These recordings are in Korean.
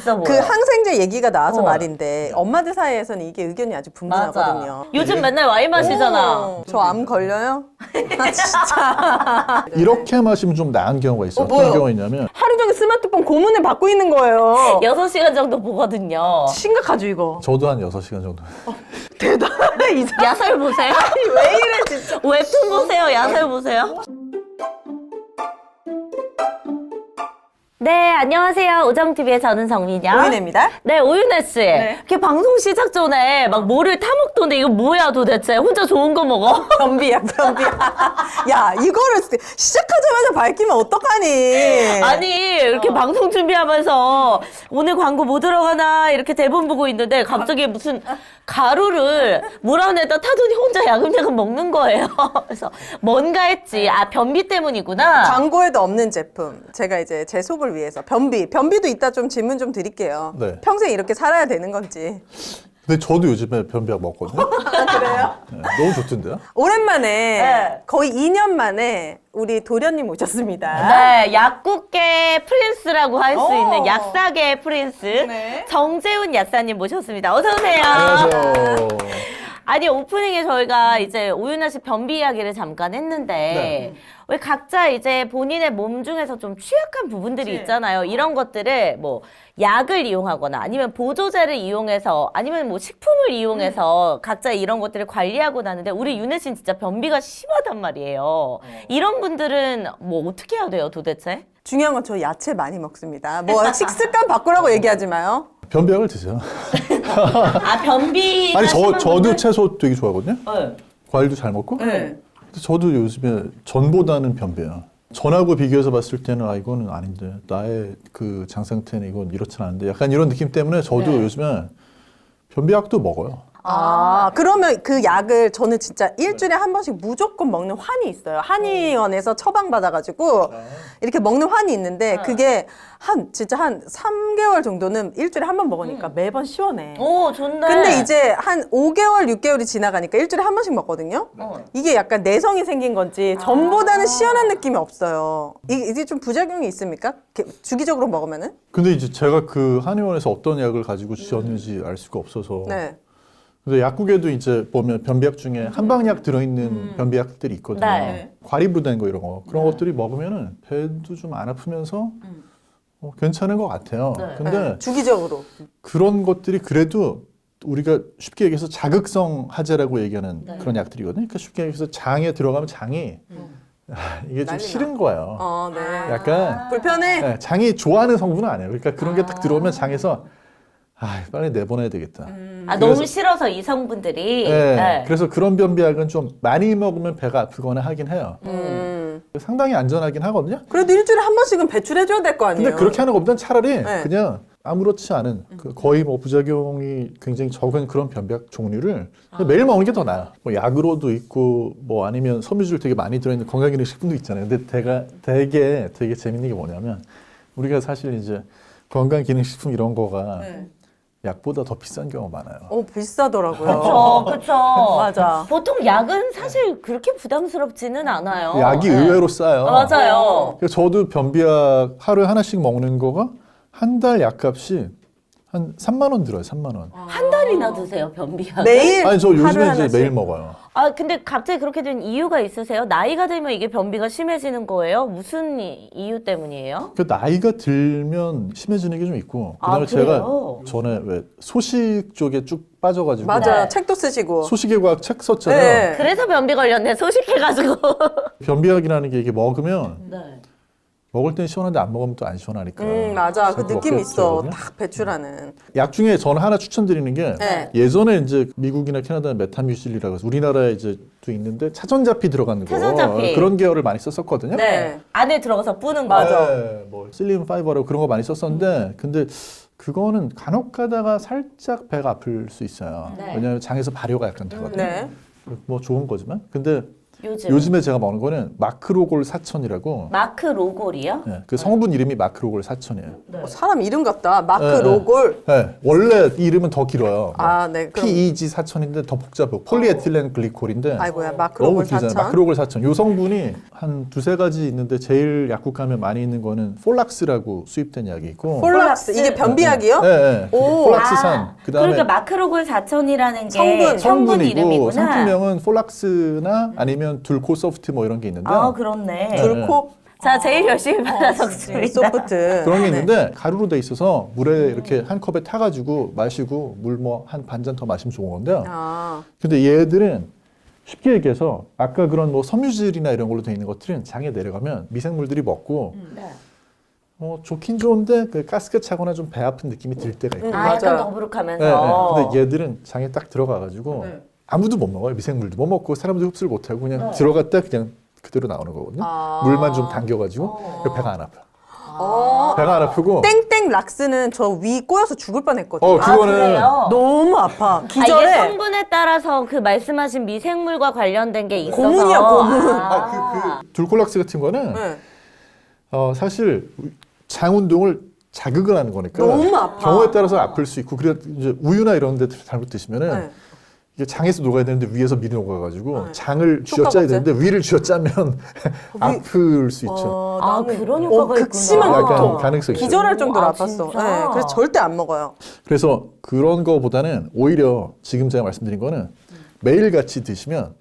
있어 보여. 그 항생제 얘기가 나와서 어. 말인데 엄마들 사이에서는 이게 의견이 아주 분분하거든요. 요즘 맨날 와인 마시잖아. 저 암 걸려요? 아 진짜. 이렇게 마시면 좀 나은 경우가 있어요. 뭐요? 어떤 경우가 있냐면 하루 종일 스마트폰 고문을 받고 있는 거예요. 6시간 정도 보거든요. 심각하죠 이거. 저도 한 6시간 정도. 대단해 이 사람. 야설 보세요. 왜 이래 진짜. 웹툰 보세요. 야설 보세요. 네, 안녕하세요. 오정TV의 저는 정민영. 오인혜입니다. 네, 오윤혜 씨. 네. 이렇게 방송 시작 전에 막 뭐를 타먹던데 이거 뭐야 도대체? 혼자 좋은 거 먹어? 변비야 변비야. 야 이거를 시작하자마자 밝히면 어떡하니. 아니, 이렇게 방송 준비하면서 오늘 광고 뭐 들어가나 이렇게 대본 보고 있는데 갑자기 무슨 가루를 물 안에다 타더니 혼자 야금야금 먹는 거예요. 그래서 뭔가 했지. 아, 변비 때문이구나. 광고에도 없는 제품. 제가 이제 제 속을 위해서 변비도 이따 좀 질문 좀 드릴게요. 네. 평생 이렇게 살아야 되는 건지. 근데 저도 요즘에 변비약 먹거든요. 그래요? 네, 너무 좋던데요? 오랜만에 네. 거의 2년 만에 우리 도련님 오셨습니다. 네, 약국계 프린스라고 할 수 오. 있는 약사계 프린스 네. 정재훈 약사님 모셨습니다. 어서 오세요. 안녕하세요. 아니 오프닝에 저희가 이제 오윤아 씨 변비 이야기를 잠깐 했는데 왜 각자 이제 본인의 몸 중에서 좀 취약한 부분들이 있잖아요. 이런 것들을 뭐 약을 이용하거나 아니면 보조제를 이용해서 아니면 뭐 식품을 이용해서 각자 이런 것들을 관리하고 나는데 우리 윤혜 씨는 진짜 변비가 심하단 말이에요. 이런 분들은 뭐 어떻게 해야 돼요 도대체? 중요한 건 저 야채 많이 먹습니다. 뭐 식습관 바꾸라고 얘기하지 마요. 변비약을 드세요. 아 변비 아니 저도 채소 되게 좋아하거든요. 네. 과일도 잘 먹고. 네. 근데 저도 요즘에 전보다는 변비예요. 전하고 비교해서 봤을 때는 아 이거는 아닌데 나의 그 장 상태는 이건 이렇진 않은데 약간 이런 느낌 때문에 저도 요즘에 변비약도 먹어요. 아, 그러면 그 약을 저는 진짜 일주일에 한 번씩 무조건 먹는 환이 있어요. 한의원에서 처방받아가지고 이렇게 먹는 환이 있는데 그게 진짜 한 3개월 정도는 일주일에 한 번 먹으니까 매번 시원해. 오 좋네. 근데 이제 한 5개월, 6개월이 지나가니까 일주일에 한 번씩 먹거든요. 이게 약간 내성이 생긴 건지 전보다는 시원한 느낌이 없어요. 이게 좀 부작용이 있습니까? 이렇게 주기적으로 먹으면은? 근데 이제 제가 그 한의원에서 어떤 약을 가지고 주셨는지 알 수가 없어서. 네. 근데 약국에도 이제 보면 변비약 중에 한방약 들어있는 변비약들이 있거든요. 네. 과리부 된 거 이런 거 그런 것들이 먹으면은 배도 좀 안 아프면서 괜찮은 것 같아요. 근데 네. 주기적으로. 그런 것들이 그래도 우리가 쉽게 얘기해서 자극성 하제라고 얘기하는 그런 약들이거든요. 그러니까 쉽게 얘기해서 장에 들어가면 장이 이게 좀 난리나. 싫은 거예요. 네. 약간 불편해? 네, 장이 좋아하는 성분은 아니에요. 그러니까 그런 게 딱 들어오면 장에서 빨리 내보내야 되겠다. 아 너무 싫어서 이 성분들이. 네, 네. 그래서 그런 변비약은 좀 많이 먹으면 배가 아프거나 하긴 해요. 상당히 안전하긴 하거든요. 그래도 일주일에 한 번씩은 배출해줘야 될 거 아니에요? 근데 그렇게 하는 것보다는 차라리 네. 그냥 아무렇지 않은 거의 뭐 부작용이 굉장히 적은 그런 변비약 종류를 매일 먹는 게 더 나아요. 뭐 약으로도 있고 뭐 아니면 섬유질 되게 많이 들어있는 건강기능식품도 있잖아요. 근데 되게 재밌는 게 뭐냐면 우리가 사실 이제 건강기능식품 이런 거가 약보다 더 비싼 경우가 많아요. 비싸더라고요. 그쵸. 맞아. 보통 약은 사실 그렇게 부담스럽지는 않아요. 약이 네. 의외로 싸요. 맞아요. 그래서 저도 변비약 하루에 하나씩 먹는 거가 한 달 약값이 한 3만 원 들어요. 3만 원. 한 달이나 드세요 변비약. 매일? 아니 저 하루에 요즘에 이제 하나씩? 매일 먹어요. 아 근데 갑자기 그렇게 된 이유가 있으세요? 나이가 들면 이게 변비가 심해지는 거예요? 무슨 이유 때문이에요? 그 나이가 들면 심해지는 게 좀 있고 아, 그다음에 그래요? 제가 전에 왜 소식 쪽에 쭉 빠져가지고 맞아요. 네. 책도 쓰시고. 소식의 과학 책 썼잖아요. 네. 그래서 변비 걸렸네 소식해가지고. 변비약이라는 게 이게 먹으면 네. 먹을 땐 시원한데 안 먹으면 또 안 시원하니까. 맞아. 그 그래서 느낌 먹게 있어. 되거든요. 딱 배출하는. 약 중에 저는 하나 추천드리는 게 네. 예전에 이제 미국이나 캐나다는 메타뮤실이라고 해서 우리나라에 이제 또 있는데 차전자피 들어가는 거 차전자피. 그런 계열을 많이 썼었거든요. 네. 안에 들어가서 뿌는 거. 맞아. 네, 뭐 실리움 파이버라고 그런 거 많이 썼었는데 근데 그거는 간혹 가다가 살짝 배가 아플 수 있어요. 네. 왜냐하면 장에서 발효가 약간 되거든요. 네. 뭐 좋은 거지만 근데 요즘에 제가 먹는 거는 마크로골 사천이라고. 마크 로골이요? 네, 그 성분 이름이 마크로골 사천이에요. 사람 이름 같다. 마크 네, 로골. 네, 원래 이름은 더 길어요. 아, 네. 그럼 PEG 사천인데 더 복잡해요. 폴리에틸렌 글리콜인데 아이고야, 너무 마크로골 길잖아요. 사천. 마크로골 사천. 요 성분이 한 두세 가지 있는데 제일 약국 가면 많이 있는 거는 폴락스라고 수입된 약이 있고. 폴락스. 이게 변비약이요? 네, 네. 오. 폴락스산. 그다음에 그러니까 마크로골 4000이라는 게 성분, 성분 성분이고 이름이구나. 상품명은 폴락스나 아니면 둘코소프트 뭐 이런 게 있는데 아, 그렇네. 불코 자, 제일 열심히 받아먹습니다. 소프트. 그런 게 네. 있는데 가루로 돼 있어서 물에 이렇게 한 컵에 타가지고 마시고 물 뭐 한 반 잔 더 마시면 좋은 건데요. 아, 근데 얘들은 쉽게 얘기해서 아까 그런 뭐 섬유질이나 이런 걸로 돼 있는 것들은 장에 내려가면 미생물들이 먹고 네. 좋긴 좋은데 그 가스가 차거나 좀 배 아픈 느낌이 들 때가 있고. 아, 약간 맞아요. 더부룩하면서. 네, 네. 근데 얘들은 장에 딱 들어가가지고 네. 아무도 못 먹어요. 미생물도 못 먹고 사람도 흡수를 못 하고 그냥 들어갔다 그냥 그대로 나오는 거거든요. 아. 물만 좀 당겨가지고 그래서 배가 안 아파. 어. 배가 안 아프고. 땡땡 락스는 저 위 꼬여서 죽을 뻔했거든요. 그거는 그래요? 너무 아파. 아, 이게 기절해. 성분에 따라서 그 말씀하신 미생물과 관련된 게 있어서. 고문이야, 고문. 둘콜락스 같은 거는 네. 사실 장 운동을 자극을 하는 거니까 너무 아파. 경우에 따라서 아플 수 있고 그래 이제 우유나 이런 데 잘못 드시면은 네. 이게 장에서 녹아야 되는데 위에서 미리 녹아가지고 네. 장을 쥐어짜야 효과가 되는데 위를 쥐어짜면 아플 수 있죠. 아, 그런 효과가 있구나. 극심한 약간 고통. 가능성이 있어요. 기절할 정도로 아, 아팠어. 진짜? 네, 그래서 절대 안 먹어요. 그래서 그런 거보다는 오히려 지금 제가 말씀드린 거는 매일같이 드시면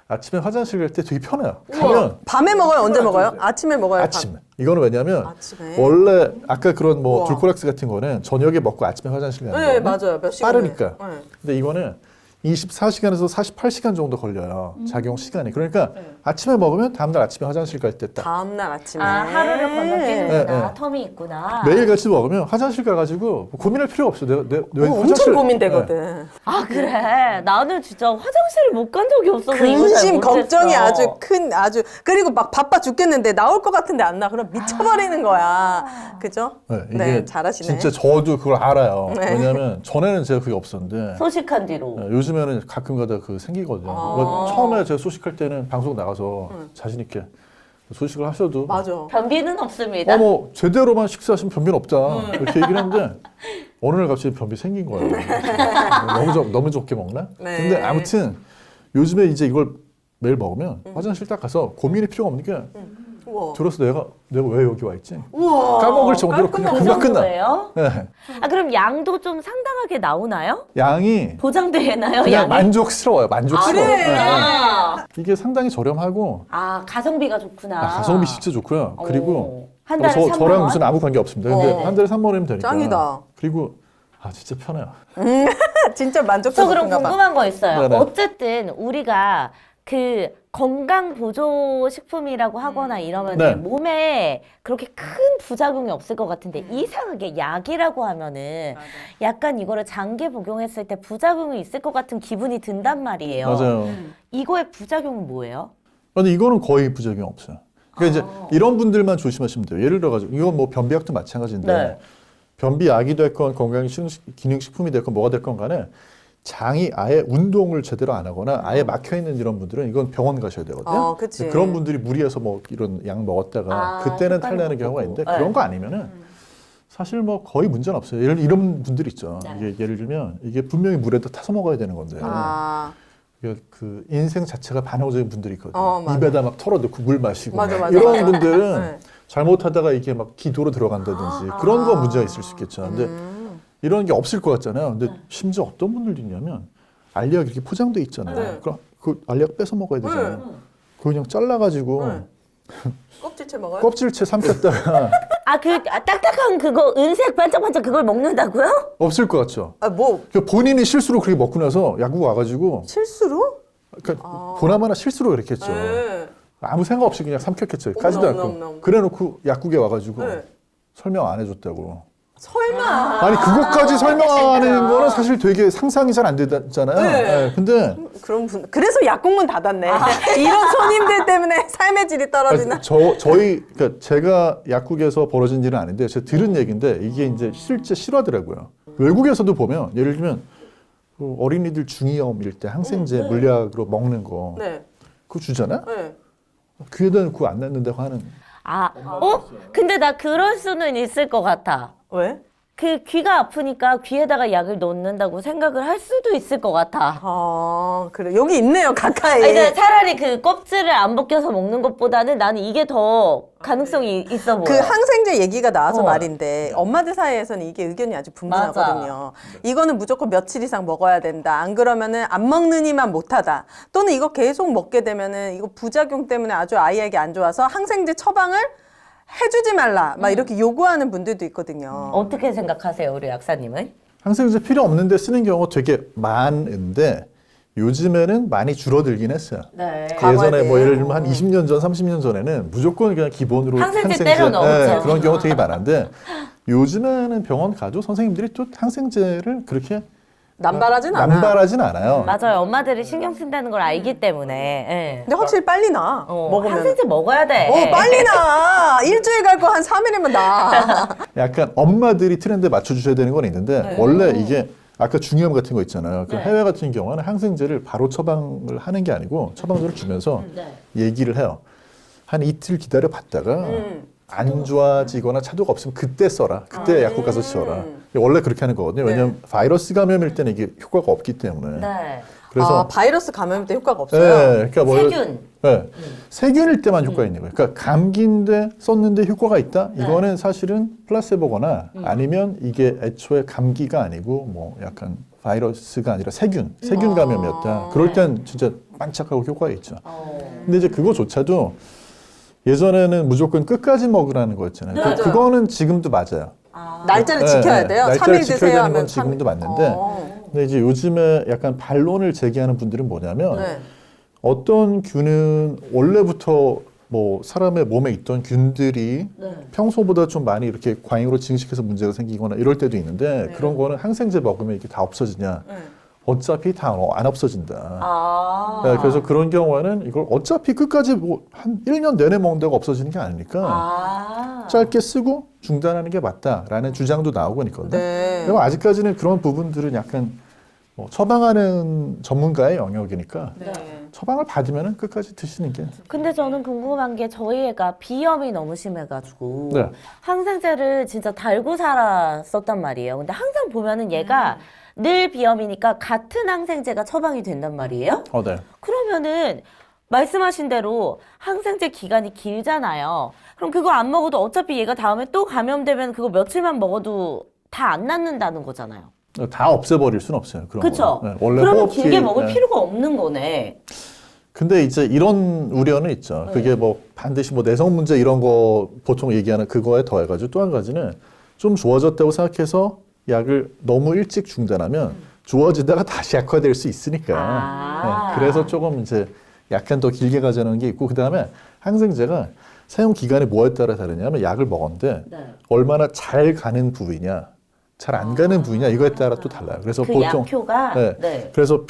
아침에 화장실 갈 때 되게 편해요. 가면 밤에 먹어요? 언제 먹어요? 아침에 먹어요? 아침. 이거는 왜냐면 아침에. 원래 아까 그런 뭐 우와. 둘코락스 같은 거는 저녁에 먹고 아침에 화장실 가는 네, 거거든요. 맞아요. 몇 시간. 빠르니까. 네. 근데 이거는 24시간에서 48시간 정도 걸려요. 작용 시간이. 그러니까 아침에 먹으면 다음날 아침에 화장실 갈 때 딱 다음날 아침에. 아, 하루를 건너뛰는구나. 네, 네. 텀이 있구나. 매일같이 먹으면 화장실 가가지고 뭐 고민할 필요 없어. 내 엄청 고민되거든. 아, 그래. 나는 진짜 화장실을 못 간 적이 없어서 이거 잘 근심 못했어. 걱정이 아주 큰 그리고 막 바빠 죽겠는데 나올 것 같은데 안 나. 그럼 미쳐버리는 거야. 그죠? 네, 이게 네, 잘하시네. 진짜 저도 그걸 알아요. 네. 왜냐면 전에는 제가 그게 없었는데 소식한 뒤로. 요즘에는 가끔가다 그 생기거든요. 아. 그러니까 처음에 제가 소식할 때는 방송 나가서 자신 있게 소식을 하셔도 맞아. 변비는 없습니다. 뭐 제대로만 식사하시면 변비는 없다 이렇게 얘기를 하는데 어느 날 갑자기 변비 생긴 거예요. 너무 좋게 먹나? 네. 근데 아무튼 요즘에 이제 이걸 매일 먹으면 화장실 딱 가서 고민이 필요가 없는 게 우와. 들어서 내가 왜 여기 와 있지? 우와. 까먹을 정도로 그냥 그 금방 끝나. 정도예요? 네. 아, 그럼 양도 좀 상당하게 나오나요? 양이 보장되나요, 그냥 양이? 만족스러워요. 만족스러워. 그래? 네. 아, 이게 상당히 저렴하고 가성비가 좋구나. 가성비 진짜 좋고요. 그리고 한 달에 3만 저랑 원? 무슨 아무 관계 없습니다. 근데 한 달에 3만 원이면 되니까. 짱이다. 그리고 진짜 편해요. 진짜 저 만족스럽 그럼 가 봐. 궁금한 거 있어요. 네네. 어쨌든 우리가 그 건강 보조 식품이라고 하거나 이러면 네. 몸에 그렇게 큰 부작용이 없을 것 같은데 이상하게 약이라고 하면은 약간 이거를 장기에 복용했을 때 부작용이 있을 것 같은 기분이 든단 말이에요. 맞아요. 이거의 부작용은 뭐예요? 근데 이거는 거의 부작용 없어요. 그러니까 이제 이런 분들만 조심하시면 돼요. 예를 들어가지고 이건 뭐 변비약도 마찬가지인데 네. 변비약이 됐건 건강기능식품이 됐건 뭐가 됐건 간에 장이 아예 운동을 제대로 안 하거나 아예 막혀 있는 이런 분들은 이건 병원 가셔야 되거든요. 그치. 그런 분들이 무리해서 뭐 이런 약 먹었다가 그때는 효과는 탈나는 못 경우가 보고. 있는데 네. 그런 거 아니면은 사실 뭐 거의 문제는 없어요. 이런 분들 있죠. 네. 이게 예를 들면 이게 분명히 물에다 타서 먹어야 되는 건데 아, 이게 그 인생 자체가 반항적인 분들이 있거든요. 맞아. 입에다 막 털어넣고 물 마시고 맞아, 막 맞아. 이런 분들은 네. 잘못하다가 이게 막 기도로 들어간다든지 그런 거 문제가 있을 수 있겠죠. 근데 이런 게 없을 것 같잖아요. 근데 심지어 어떤 분들도 있냐면 알약 이렇게 포장돼 있잖아요. 네. 그럼 그 알약 뺏어 먹어야 되잖아요. 네. 그거 그냥 잘라가지고 네. 껍질째 먹어요? 껍질째 삼켰다가 딱딱한 그거 은색 반짝반짝 그걸 먹는다고요? 없을 것 같죠. 뭐 그러니까 본인이 실수로 그렇게 먹고 나서 약국 와가지고 실수로? 그러니까 보나마나 실수로 그렇게 했죠. 네. 아무 생각 없이 그냥 삼켰겠죠. 까지도 않고. 넘. 그래놓고 약국에 와가지고 네. 설명 안 해줬다고. 설마. 아니 그것까지 설명하는 거는 사실 되게 상상이 잘 안 되잖아요. 네. 네, 근데 그런 분. 그래서 약국문 닫았네. 이런 손님들 때문에 삶의 질이 떨어지나. 저희 그러니까 제가 약국에서 벌어진 일은 아닌데 제가 들은 얘기인데 이게 이제 실제 실화더라고요. 외국에서도 보면 예를 들면 그 어린이들 중이염일 때 항생제 물약으로 먹는 거 네. 그거 주잖아? 네. 귀에다 그거 안 놨는다고 하는. 근데 나 그럴 수는 있을 것 같아. 왜? 그 귀가 아프니까 귀에다가 약을 넣는다고 생각을 할 수도 있을 것 같아. 아, 그래. 여기 있네요, 가까이. 아니, 근데 차라리 그 껍질을 안 벗겨서 먹는 것보다는 나는 이게 더 가능성이 있어 보여. 그 항생제 얘기가 나와서 어. 말인데 엄마들 사이에서는 이게 의견이 아주 분분하거든요. 이거는 무조건 며칠 이상 먹어야 된다. 안 그러면은 안 먹느니만 못하다. 또는 이거 계속 먹게 되면은 이거 부작용 때문에 아주 아이에게 안 좋아서 항생제 처방을 해주지 말라. 막 이렇게 요구하는 분들도 있거든요. 어떻게 생각하세요, 우리 약사님은? 항생제 필요 없는데 쓰는 경우가 되게 많은데 요즘에는 많이 줄어들긴 했어요. 네. 예전에 뭐 과거에. 예를 들면 한 20년 전, 30년 전에는 무조건 그냥 기본으로 항생제 때려 넣었죠. 그런 경우 되게 많은데 요즘에는 병원 가도 선생님들이 또 항생제를 그렇게 남발하진 않아. 남발하진 않아요. 맞아요. 엄마들이 신경 쓴다는 걸 알기 때문에. 예. 근데 확실히 빨리 나. 먹으면. 항생제 먹어야 돼. 빨리 나. 일주일 갈 거 한 3일이면 나. 약간 엄마들이 트렌드에 맞춰주셔야 되는 건 있는데 원래 이게 아까 중이염 같은 거 있잖아요. 그 해외 같은 경우는 항생제를 바로 처방을 하는 게 아니고 처방전을 주면서 얘기를 해요. 한 이틀 기다려 봤다가 안 좋아지거나 차도가 없으면 그때 써라. 그때 약국 가서 치워라. 원래 그렇게 하는 거거든요. 왜냐하면 바이러스 감염일 때는 이게 효과가 없기 때문에. 네. 그래서 바이러스 감염 때 효과가 없어요. 네, 그러니까 세균. 네, 세균일 때만 효과 있는 거예요. 그러니까 감기인데 썼는데 효과가 있다? 이거는 사실은 플라세보거나 아니면 이게 애초에 감기가 아니고 뭐 약간 바이러스가 아니라 세균 감염이었다. 그럴 땐 진짜 반짝하고 효과가 있죠. 근데 이제 그거조차도 예전에는 무조건 끝까지 먹으라는 거였잖아요. 그거는 지금도 맞아요. 날짜를 네, 지켜야 네. 돼요. 날짜를 3일 지켜야 드세요 되는 하면 건 지금도 맞는데 근데 이제 요즘에 약간 반론을 제기하는 분들은 뭐냐면 네. 어떤 균은 원래부터 뭐 사람의 몸에 있던 균들이 평소보다 좀 많이 이렇게 과잉으로 증식해서 문제가 생기거나 이럴 때도 있는데 그런 거는 항생제 먹으면 이게 다 없어지냐? 어차피 다 안 없어진다. 네, 그래서 그런 경우에는 이걸 어차피 끝까지 뭐 한 1년 내내 먹는다고 없어지는 게 아니니까 짧게 쓰고 중단하는 게 맞다라는 주장도 나오고 있거든요. 네. 그리고 아직까지는 그런 부분들은 약간 뭐 처방하는 전문가의 영역이니까 처방을 받으면 끝까지 드시는 게. 근데 저는 궁금한 게 저희 애가 비염이 너무 심해가지고 네. 항생제를 진짜 달고 살았었단 말이에요. 근데 항상 보면은 얘가 늘 비염이니까 같은 항생제가 처방이 된단 말이에요. 네. 그러면은 말씀하신 대로 항생제 기간이 길잖아요. 그럼 그거 안 먹어도 어차피 얘가 다음에 또 감염되면 그거 며칠만 먹어도 다 안 낫는다는 거잖아요. 다 없애버릴 수는 없어요. 그런 그렇죠. 거는. 네, 원래 그러면 호흡기, 길게 먹을 네. 필요가 없는 거네. 근데 이제 이런 우려는 있죠. 그게 뭐 반드시 뭐 내성 문제 이런 거 보통 얘기하는 그거에 더해가지고 또 한 가지는 좀 좋아졌다고 생각해서 약을 너무 일찍 중단하면 좋아지다가 다시 약화될 수 있으니까. 네, 그래서 조금 이제 약간 더 길게 가자는 게 있고 그다음에 항생제가 사용 기간이 뭐에 따라 다르냐면 약을 먹었는데 얼마나 잘 가는 부위냐 잘 안 가는 부위냐 이거에 따라 또 달라요. 그래서 그 보통 약효가 그래서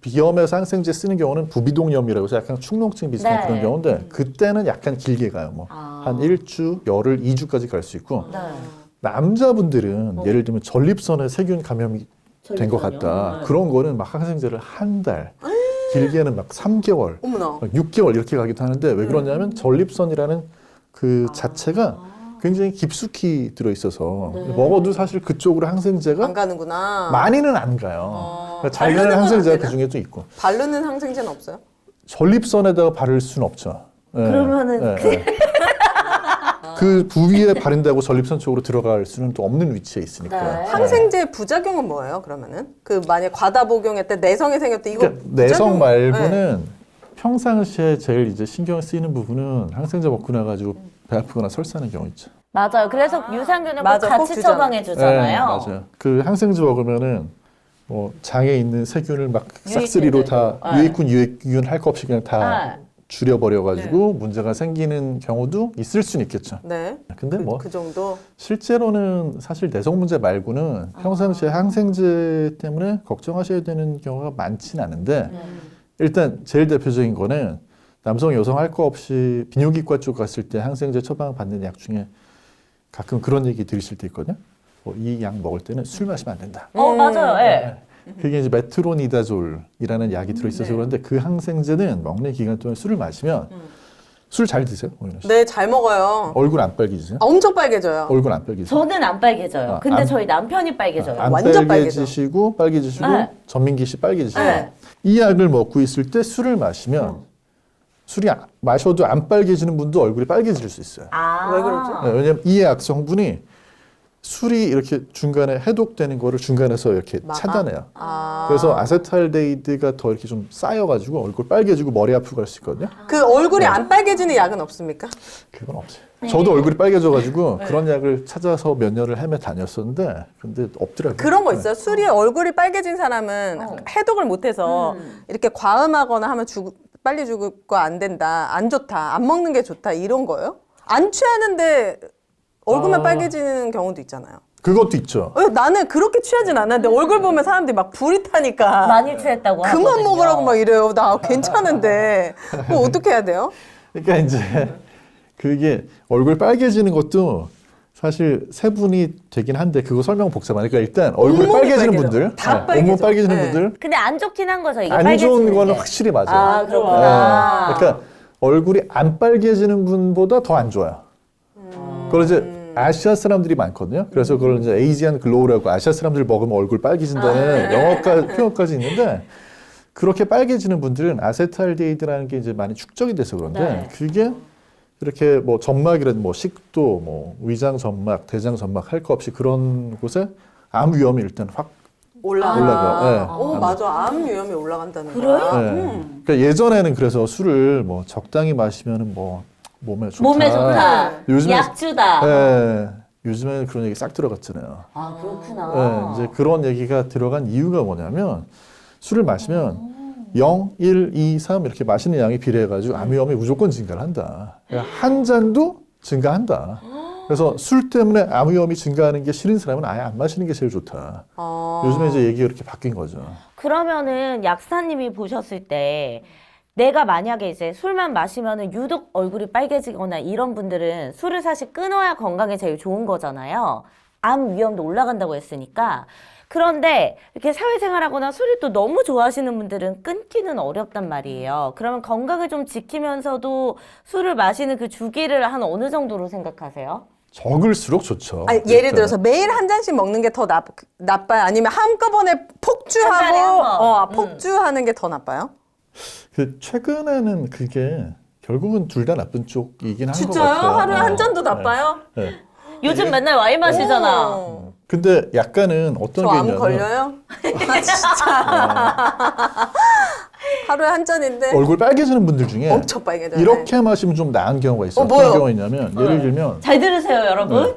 비염에서 항생제 쓰는 경우는 부비동염이라고 해서 약간 축농증 비슷한 그런 경우인데 그때는 약간 길게 가요. 뭐 한 1주, 열흘, 2주까지 갈 수 있고 남자분들은 예를 들면 전립선에 세균 감염이 된 것 같다. 그런 거는 막 항생제를 한 달, 길게는 막 3개월, 어머나. 막 6개월 이렇게 가기도 하는데 왜 그러냐면 전립선이라는 그 자체가 굉장히 깊숙이 들어있어서 먹어도 사실 그쪽으로 항생제가 안 가는구나. 많이는 안 가요. 그러니까 잘 가는 항생제가 그 중에 또 있고 바르는 항생제는 없어요? 전립선에다가 바를 수는 없죠. 예, 그러면은 그 부위에 바른다고 전립선 쪽으로 들어갈 수는 또 없는 위치에 있으니까. 네. 항생제 부작용은 뭐예요? 그러면은 그 만약 과다 복용했대 내성이 생겼대 이거 그러니까 내성 부작용- 말고는 네. 평상시에 제일 이제 신경 쓰이는 부분은 항생제 먹고 나가지고 배 아프거나 설사하는 경우 있죠. 맞아요. 그래서 유산균을 맞아, 꼭 꼭 같이 주잖아. 처방해 주잖아요. 맞아요. 그 항생제 먹으면은 뭐 장에 있는 세균을 막 유익균들. 싹쓸이로 다 네. 유익균 할 거 없이 그냥 다 네. 줄여버려가지고 문제가 생기는 경우도 있을 수는 있겠죠. 네. 근데 뭐 그 정도. 실제로는 사실 내성 문제 말고는 평상시에 항생제 때문에 걱정하셔야 되는 경우가 많지는 않은데 일단 제일 대표적인 거는 남성 여성 할 거 없이 비뇨기과 쪽 갔을 때 항생제 처방 받는 약 중에 가끔 그런 얘기 들으실 때 있거든요. 이 약 먹을 때는 술 마시면 안 된다. 맞아요. 예. 그게 이제 메트로니다졸이라는 약이 들어있어서 그런데 그 항생제는 먹는 기간 동안 술을 마시면 술 잘 드세요? 오윤아 씨? 네, 잘 먹어요. 얼굴 안 빨개지세요? 엄청 빨개져요. 얼굴 안 빨개지세요? 저는 안 빨개져요. 아, 근데 안- 저희 남편이 빨개져요. 안 완전 빨개지시고 빨개지시고 네. 전민기 씨 빨개지시고 네. 이 약을 먹고 있을 때 술을 마시면 술이 마셔도 안 빨개지는 분도 얼굴이 빨개질 수 있어요. 아. 왜 그러지? 네, 왜냐면 이 약 성분이 술이 이렇게 중간에 해독되는 거를 중간에서 이렇게 막아? 차단해요. 아. 그래서 아세탈데히드가 더 이렇게 좀 쌓여가지고 얼굴 빨개지고 머리 아프고 할 수 있거든요. 그 얼굴이 안 빨개지는 약은 없습니까? 그건 없어요. 저도 얼굴이 빨개져가지고 그런 약을 찾아서 몇 년을 헤매 다녔었는데 근데 없더라고요. 그런 거 있어요. 술이 얼굴이 빨개진 사람은 해독을 못해서 이렇게 과음하거나 하면 빨리 죽고 안 된다, 안 좋다, 안 먹는 게 좋다 이런 거예요? 안 취하는데 얼굴만 빨개지는 경우도 있잖아요. 그것도 있죠. 나는 그렇게 취하진 않았는데 얼굴 보면 사람들이 막 불이 타니까 많이 취했다고 그만 하거든요. 먹으라고 막 이래요. 나 괜찮은데 그거 어떻게 해야 돼요? 그러니까 이제 그게 얼굴 빨개지는 것도 사실 세분이 되긴 한데 그거 설명 복잡하니까 일단 얼굴 온몸이 빨개지는 빨개져. 분들, 다 네, 빨개져. 온몸 빨개지는 네. 분들 근데 안 좋긴 한 거죠. 이게 안 빨개지는 좋은 거는 게. 확실히 맞아요. 아, 그렇구나. 네. 그러니까 얼굴이 안 빨개지는 분보다 더 안 좋아요. 그걸 이제 아시아 사람들이 많거든요. 그래서 그걸 이제 에이지안 글로우라고 아시아 사람들 먹으면 얼굴 빨개진다는 영어까지 표현까지 있는데 그렇게 빨개지는 분들은 아세탈데히드라는 게 이제 많이 축적이 돼서 그런데 네. 그게 이렇게 뭐 점막이라든 뭐 식도, 뭐 위장 점막, 대장 점막 할 거 없이 그런 곳에 암 위험이 일단 확 올라가요. 네. 맞아. 암 위험이 올라간다는 그래요? 거야. 네. 그러니까 예전에는 그래서 술을 뭐 적당히 마시면은 뭐 몸에 좋다. 몸에 좋다. 요즘에 약주다. 네. 요즘에는 그런 얘기 싹 들어갔잖아요. 아, 그렇구나. 네. 이제 그런 얘기가 들어간 이유가 뭐냐면 술을 마시면 0, 1, 2, 3 이렇게 마시는 양이 비례해가지고 암 위험이 무조건 증가를 한다. 그러니까 한 잔도 증가한다. 그래서 술 때문에 암 위험이 증가하는 게 싫은 사람은 아예 안 마시는 게 제일 좋다. 요즘에 이제 얘기가 이렇게 바뀐 거죠. 그러면은 약사님이 보셨을 때 내가 만약에 이제 술만 마시면은 유독 얼굴이 빨개지거나 이런 분들은 술을 사실 끊어야 건강에 제일 좋은 거잖아요. 암 위험도 올라간다고 했으니까. 그런데 이렇게 사회생활하거나 술을 또 너무 좋아하시는 분들은 끊기는 어렵단 말이에요. 그러면 건강을 좀 지키면서도 술을 마시는 그 주기를 한 어느 정도로 생각하세요? 적을수록 좋죠. 아니, 예를 일단. 들어서 매일 한 잔씩 먹는 게 더 나빠요? 아니면 한꺼번에 한 잔에 한 폭주하고 번. 폭주하는 게 더 나빠요? 그 최근에는 그게 결국은 둘 다 나쁜 쪽이긴 한 것 진짜요? 같아요. 하루에 한 잔도 나빠요? 네. 요즘 맨날 와인 마시잖아. 오. 근데 약간은 어떤 저 게 암 있냐면 걸려요? 아, 진짜. 하루에 한 잔인데 얼굴 빨개지는 분들 중에 엄청 빨개져요. 이렇게 마시면 좀 나은 경우가 있어요. 뭐요? 어떤 경우가 있냐면 예를 들면 잘 들으세요, 여러분. 네.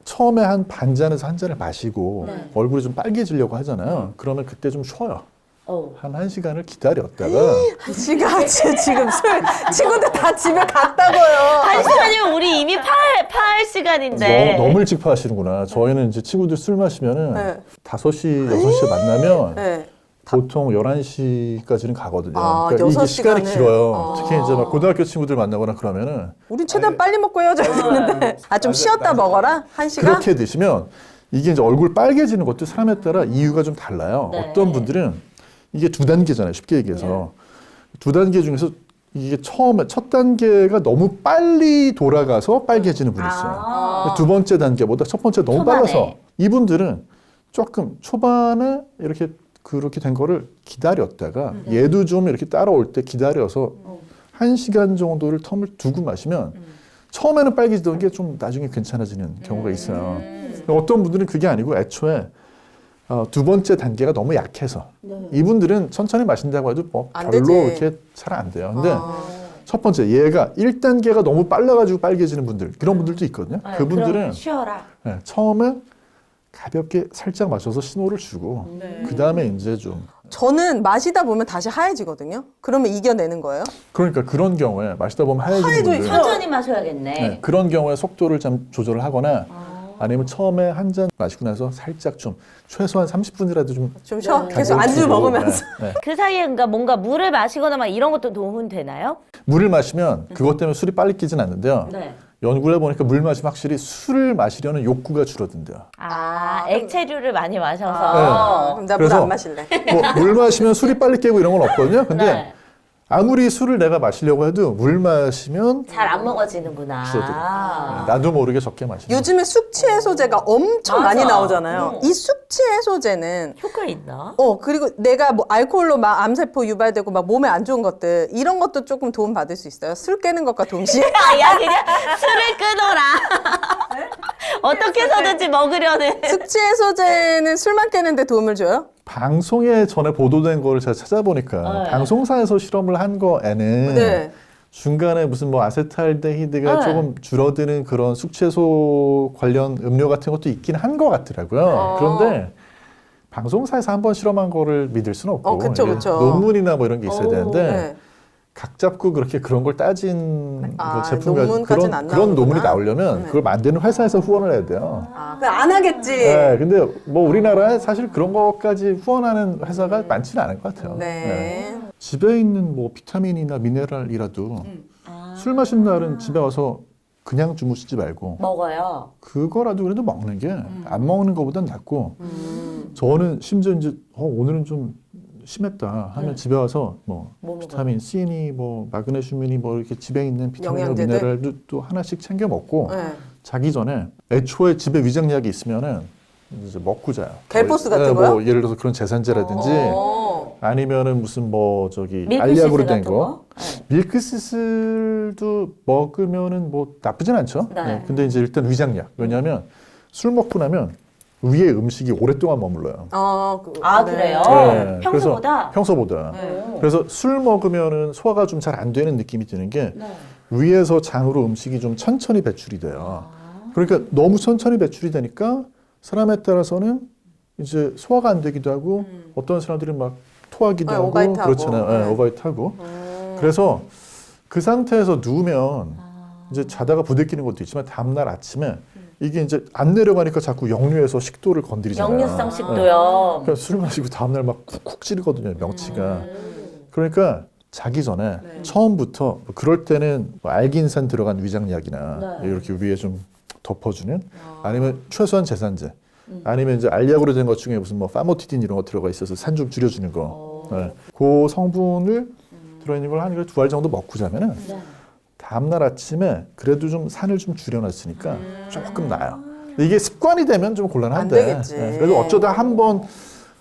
처음에 한 반 잔에서 한 잔을 마시고 네. 얼굴이 좀 빨개지려고 하잖아요. 그러면 그때 좀 쉬어요. 어. 한 1시간을 기다렸다가 지금 술 친구들 다 집에 갔다고요. 한 시간이면 우리 이미 파할 시간인데. 너무 일찍 파시는구나. 저희는 이제 친구들 술 마시면은 네. 5시, 6시에 만나면 네. 보통 11시까지는 가거든요. 아, 그러니까 이게 6시간을? 시간이 길어요. 아. 특히 이제 막 고등학교 친구들 만나거나 그러면은 우린 최대한 빨리 먹고 헤어져야 되는데. 좀 쉬었다 먹어라? 한 시간? 그렇게 드시면 이게 이제 얼굴 빨개지는 것도 사람에 따라 이유가 좀 달라요. 네. 어떤 분들은 이게 2단계잖아요. 쉽게 얘기해서. 2단계 중에서 이게 처음에 첫 단계가 너무 빨리 돌아가서 빨개지는 분이 있어요. 두 번째 단계보다 첫 번째 너무 초반에. 빨라서 이분들은 조금 초반에 이렇게 그렇게 된 거를 기다렸다가 얘도 좀 이렇게 따라올 때 기다려서 1시간 정도를 텀을 두고 마시면 처음에는 빨개지던 게 좀 나중에 괜찮아지는 경우가 있어요. 어떤 분들은 그게 아니고 애초에 두 번째 단계가 너무 약해서 이분들은 천천히 마신다고 해도 뭐 안 별로 되지. 이렇게 잘 안 돼요. 근데 첫 번째 얘가 1단계가 너무 빨라가지고 빨개지는 분들 그런 분들도 있거든요. 네, 그분들은 그럼 쉬어라. 네, 처음에 가볍게 살짝 마셔서 신호를 주고 그 다음에 이제 좀 저는 마시다 보면 다시 하얘지거든요. 그러면 이겨내는 거예요? 그러니까 그런 경우에 마시다 보면 하얘지는 하얘져 분들 천천히 마셔야겠네. 네, 그런 경우에 속도를 좀 조절을 하거나 아니면 처음에 한 잔 마시고 나서 살짝 좀 최소한 30분이라도 좀 좀 쉬어. 네. 계속 안주 두고, 먹으면서. 네, 네. 그 사이에 그러니까 뭔가 물을 마시거나 막 이런 것도 도움은 되나요? 물을 마시면 그것 때문에 술이 빨리 끼진 않는데요. 네. 연구를 해보니까 물 마시면 확실히 술을 마시려는 욕구가 줄어든대요. 액체류를 많이 마셔서. 그럼 나 물 그래서 안 마실래. 뭐 물 마시면 술이 빨리 깨고 이런 건 없거든요. 근데 네. 아무리 술을 내가 마시려고 해도 물 마시면 잘 안 먹어지는구나. 줄어들어요. 나도 모르게 적게 마시는 요즘에 숙취 해소제가 엄청 맞아. 많이 나오잖아요. 이 숙취 해소제는 효과 있나? 그리고 내가 뭐 알코올로 막 암세포 유발되고 막 몸에 안 좋은 것들 이런 것도 조금 도움 받을 수 있어요. 술 깨는 것과 동시에. 야 그냥 술을 끊어라. 어떻게 해서든지 먹으려는. 숙취 해소제는 술만 깨는데 도움을 줘요? 방송에 전에 보도된 거를 제가 찾아보니까 네. 방송사에서 실험을 한 거에는 네. 중간에 무슨 뭐 아세트알데히드가 네. 조금 줄어드는 그런 숙취해소 관련 음료 같은 것도 있긴 한 것 같더라고요. 그런데 방송사에서 한번 실험한 거를 믿을 수는 없고 그쵸, 이게 그쵸. 논문이나 뭐 이런 게 있어야 되는데 네. 각 잡고 그렇게 그런 걸 따진 그 제품 논문까지는 안 그런 논문이 나오는구나. 나오려면 네. 그걸 만드는 회사에서 후원을 해야 돼요. 그냥 안 하겠지. 네, 근데 뭐 우리나라에 사실 그런 것까지 후원하는 회사가 많지는 않은 것 같아요. 네. 집에 있는 뭐 비타민이나 미네랄이라도 술 마신 날은 집에 와서 그냥 주무시지 말고 먹어요. 그거라도 그래도 먹는 게 안 먹는 것보단 낫고 저는 심지어 이제 오늘은 좀 심했다 하면 집에 와서 뭐 비타민 C니 뭐 마그네슘이니 뭐 이렇게 집에 있는 비타민과 영양제들? 미네랄도 또 하나씩 챙겨 먹고 네. 자기 전에 애초에 집에 위장약이 있으면은 이제 먹고 자요. 갤포스 같은 네, 거요? 뭐 예를 들어서 그런 제산제라든지 아니면은 무슨 뭐 저기 밀크시슬 알약으로 된 같은 거. 거? 네. 밀크시슬도 먹으면은 뭐 나쁘진 않죠. 네. 네, 근데 이제 일단 위장약. 왜냐하면 술 먹고 나면 위에 음식이 오랫동안 머물러요. 그래요? 네, 평소보다? 평소보다. 그래서 술 먹으면은 소화가 좀 잘 안 되는 느낌이 드는 게 위에서 장으로 음식이 좀 천천히 배출이 돼요. 그러니까 너무 천천히 배출이 되니까 사람에 따라서는 이제 소화가 안 되기도 하고 어떤 사람들은 막 토하기도 하고 오바이트하고. 그렇잖아요. 네, 오바이트하고. 그래서 그 상태에서 누우면 이제 자다가 부대끼는 것도 있지만 다음날 아침에 이게 이제 안 내려가니까 자꾸 역류해서 식도를 건드리잖아요. 역류성 식도염. 그러니까 술 마시고 다음날 막 쿡쿡 찌르거든요, 명치가. 그러니까 자기 전에 처음부터 뭐 그럴 때는 뭐 알긴산 들어간 위장약이나 이렇게 위에 좀 덮어주는 아니면 최소한 제산제 아니면 이제 알약으로 된 것 중에 무슨 뭐 파모티딘 이런 거 들어가 있어서 산 좀 줄여주는 거. 네. 그 성분을 들어있는 걸 한 2알 정도 먹고 자면은 다음날 아침에 그래도 좀 산을 좀 줄여놨으니까 조금 나아요. 이게 습관이 되면 좀 곤란한데. 안 되겠지. 그래도 어쩌다 한번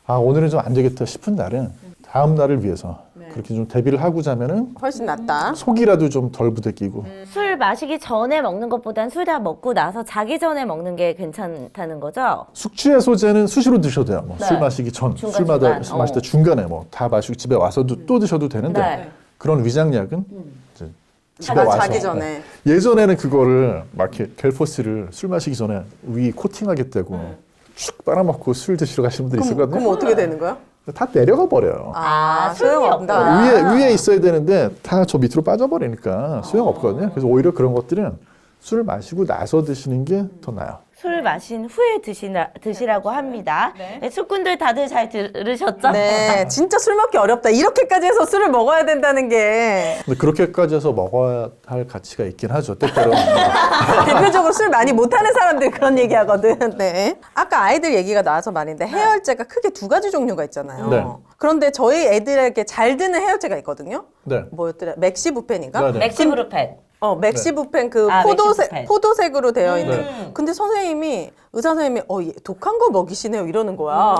오늘은 좀 안 되겠다 싶은 날은 다음 날을 위해서 그렇게 좀 대비를 하고 자면은 훨씬 낫다. 속이라도 좀 덜 부대끼고. 술 마시기 전에 먹는 것보단 술 다 먹고 나서 자기 전에 먹는 게 괜찮다는 거죠? 숙취해소제는 수시로 드셔도 돼요. 뭐 네. 술 마시기 전, 중간, 술마다 중간. 마실 때 중간에 뭐 다 마시고 집에 와서도 또 드셔도 되는데 네. 그런 위장약은 이제 집에 와서 자기 전에. 예전에는 그거를 막 이렇게 갤포스를 술 마시기 전에 위 코팅하겠다고 쭉 빨아먹고 술 드시러 가시는 분들이 있었거든요. 그럼 어떻게 되는 거야? 다 내려가 버려요. 소용없다. 위에 있어야 되는데 다 저 밑으로 빠져버리니까 소용없거든요. 그래서 오히려 그런 것들은 술을 마시고 나서 드시는 게 더 나아요. 술 마신 후에 드시라고 합니다. 네, 술꾼들 다들 잘 들으셨죠? 네, 진짜 술 먹기 어렵다. 이렇게까지 해서 술을 먹어야 된다는 게 근데 그렇게까지 해서 먹어야 할 가치가 있긴 하죠. 때때로. 대표적으로 술 많이 못하는 사람들 그런 얘기하거든. 네. 아까 아이들 얘기가 나와서 말인데 해열제가 크게 2가지 종류가 있잖아요. 네. 그런데 저희 애들에게 잘 드는 해열제가 있거든요. 네. 뭐였더라? 맥시부펜인가? 네, 네. 맥시브루펜. 맥시부펜 그 맥시부펜. 포도색으로 되어 있는. 근데 선생님이 의사 선생님이 얘 독한 거 먹이시네요 이러는 거야.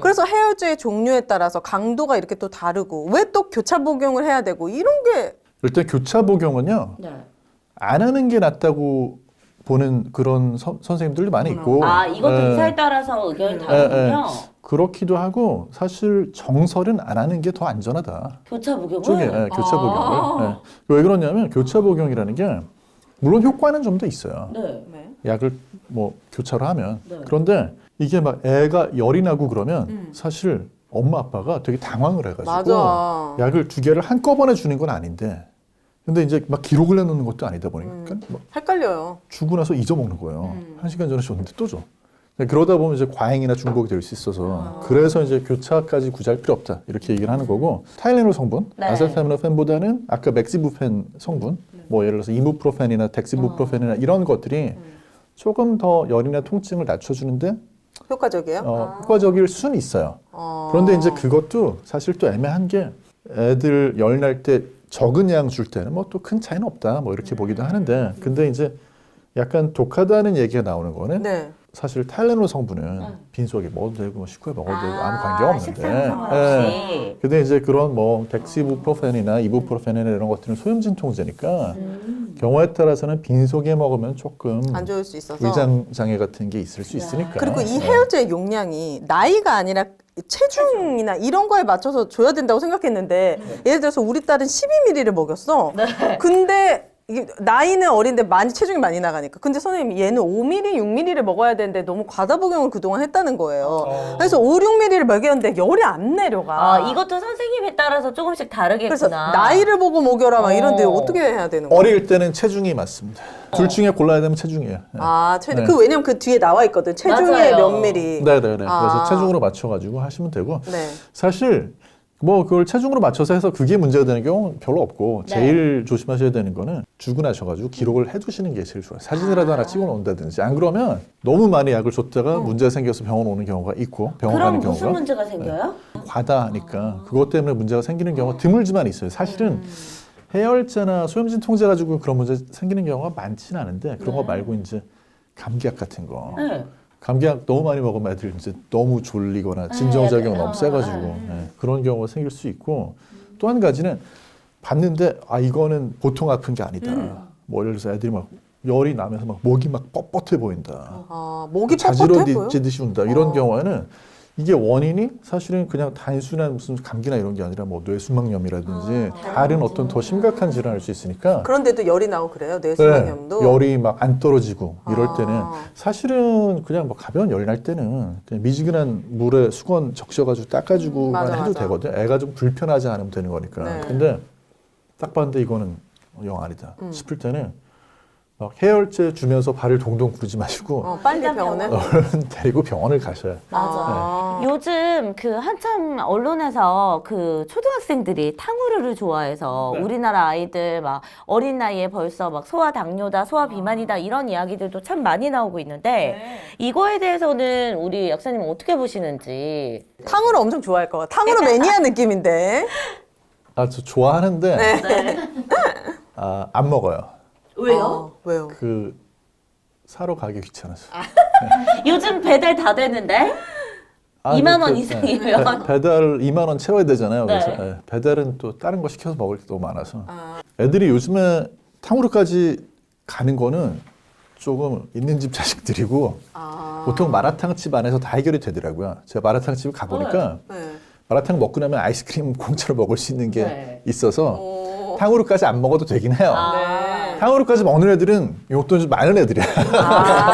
그래서 해열제의 종류에 따라서 강도가 이렇게 또 다르고 왜 또 교차 복용을 해야 되고 이런 게 일단 교차 복용은요. 안 하는 게 낫다고 보는 그런 선생님들도 많이 있고. 이것도 예. 의사에 따라서 의견이 다르군요. 그렇기도 하고 사실 정설은 안 하는 게 더 안전하다. 교차 복용은? 쪽에 교차 복용을. 예. 왜 그러냐면 교차 복용이라는 게 물론 효과는 좀 더 있어요. 네. 약을 뭐 교차로 하면. 그런데 이게 막 애가 열이 나고 그러면 사실 엄마 아빠가 되게 당황을 해가지고 맞아. 약을 2개를 한꺼번에 주는 건 아닌데 근데 이제 막 기록을 해놓는 것도 아니다 보니까 막 헷갈려요. 주고 나서 잊어먹는 거예요. 1시간 전에 줬는데 또 줘. 그러다 보면 이제 과잉이나 중복이 될 수 있어서 그래서 이제 교차까지 굳이 할 필요 없다 이렇게 얘기를 하는 거고 타일레놀 성분, 네. 아세타미노펜보다는 아까 맥시부펜 성분 뭐 예를 들어서 이부프로펜이나 덱시부프로펜이나 이런 것들이 조금 더 열이나 통증을 낮춰주는데 효과적이에요? 효과적일 수는 있어요. 그런데 이제 그것도 사실 또 애매한 게 애들 열 날 때 적은 양 줄 때는 뭐 또 큰 차이는 없다 뭐 이렇게 보기도 하는데 근데 이제 약간 독하다는 얘기가 나오는 거는 네. 사실 타일레놀 성분은 빈속에 먹어도 되고 뭐 식후에 먹어도 되고 아무 관계가 식상 없는데 상관없이. 근데 이제 그런 뭐 덱시부프로펜이나 이부프로펜이나 이런 것들은 소염진 통제니까 경우에 따라서는 빈속에 먹으면 조금 안 좋을 수 있어서. 위장 장애 같은 게 있을 수 있으니까 그리고 이 해열제 용량이 나이가 아니라 체중이나 이런 거에 맞춰서 줘야 된다고 생각했는데 예를 들어서 우리 딸은 12ml를 먹였어. 근데 이게 나이는 어린데 체중이 많이 나가니까. 근데 선생님 얘는 5ml, 6ml를 먹어야 되는데 너무 과다 복용을 그동안 했다는 거예요. 그래서 5, 6ml를 먹였는데 열이 안 내려가. 이것도 선생님에 따라서 조금씩 다르겠구나. 그래서 나이를 보고 먹여라 막 이런데 어떻게 해야 되는 거예요? 어릴 때는 체중이 맞습니다. 둘 중에 골라야 되면 체중이에요. 네. 체중. 네. 그 왜냐면 그 뒤에 나와 있거든. 체중에 맞아요. 몇 미리. 네네네. 그래서 체중으로 맞춰가지고 하시면 되고 네. 사실 뭐 그걸 체중으로 맞춰서 해서 그게 문제가 되는 경우는 별로 없고 제일 조심하셔야 되는 거는 주근하셔가지고 기록을 해두시는 게 제일 좋아요. 사진이라도 하나 찍어놓는다든지 안 그러면 너무 많이 약을 줬다가 문제가 생겨서 병원 오는 경우가 있고 병원 그럼 가는 무슨 경우가 문제가 생겨요? 과다하니까 그것 때문에 문제가 생기는 경우가 드물지만 있어요. 사실은 해열제나 소염진 통제 가지고 그런 문제 생기는 경우가 많지는 않은데 그런 거 말고 이제 감기약 같은 거 네. 감기약 너무 많이 먹으면 애들 이제 너무 졸리거나 진정작용 너무 세가지고 그런 경우가 생길 수 있고 또 한 가지는 봤는데 이거는 보통 아픈 게 아니다. 뭐 예를 들어서 애들이 막 열이 나면서 막 목이 막 뻣뻣해 보인다. 목이 자지러 뻣뻣해 보여? 찌듯이 운다. 이런 경우에는 이게 원인이 사실은 그냥 단순한 무슨 감기나 이런 게 아니라 뭐 뇌수막염이라든지 다른 어떤 더 심각한 질환일 수 있으니까 그런데도 열이 나고 그래요? 뇌수막염도? 네, 열이 막 안 떨어지고 이럴 때는 사실은 그냥 뭐 가벼운 열 날 때는 그냥 미지근한 물에 수건 적셔가지고 닦아주고만 맞아, 해도 맞아. 되거든. 애가 좀 불편하지 않으면 되는 거니까. 네. 근데 딱 봤는데 이거는 영 아니다 싶을 때는 막 해열제 주면서 발을 동동 구르지 마시고 빨리 일단 병원에? 얼른 데리고 병원을 가셔야. 맞아. 요즘 그 한참 언론에서 그 초등학생들이 탕후루를 좋아해서 우리나라 아이들 막 어린 나이에 벌써 막 소아 당뇨다, 소아 비만이다 이런 이야기들도 참 많이 나오고 있는데 이거에 대해서는 우리 약사님은 어떻게 보시는지. 탕후루 엄청 좋아할 것 같아. 탕후루 매니아 느낌인데. 저 좋아하는데 네. 안 먹어요. 왜요? 왜요? 그 사러 가기 귀찮아서. 요즘 배달 다 되는데 2만 원 이상이면 배달 2만 원 채워야 되잖아요. 그래서 네. 배달은 또 다른 거 시켜서 먹을 게 너무 많아서 애들이 요즘에 탕후루까지 가는 거는 조금 있는 집 자식들이고 보통 마라탕집 안에서 다 해결이 되더라고요. 제가 마라탕집 가보니까 네. 마라탕 먹고 나면 아이스크림 공짜로 먹을 수 있는 게 네. 있어서 탕후루까지 안 먹어도 되긴 해요. 네. 탕후루까지 먹는 애들은 용돈 좀 많은 애들이야.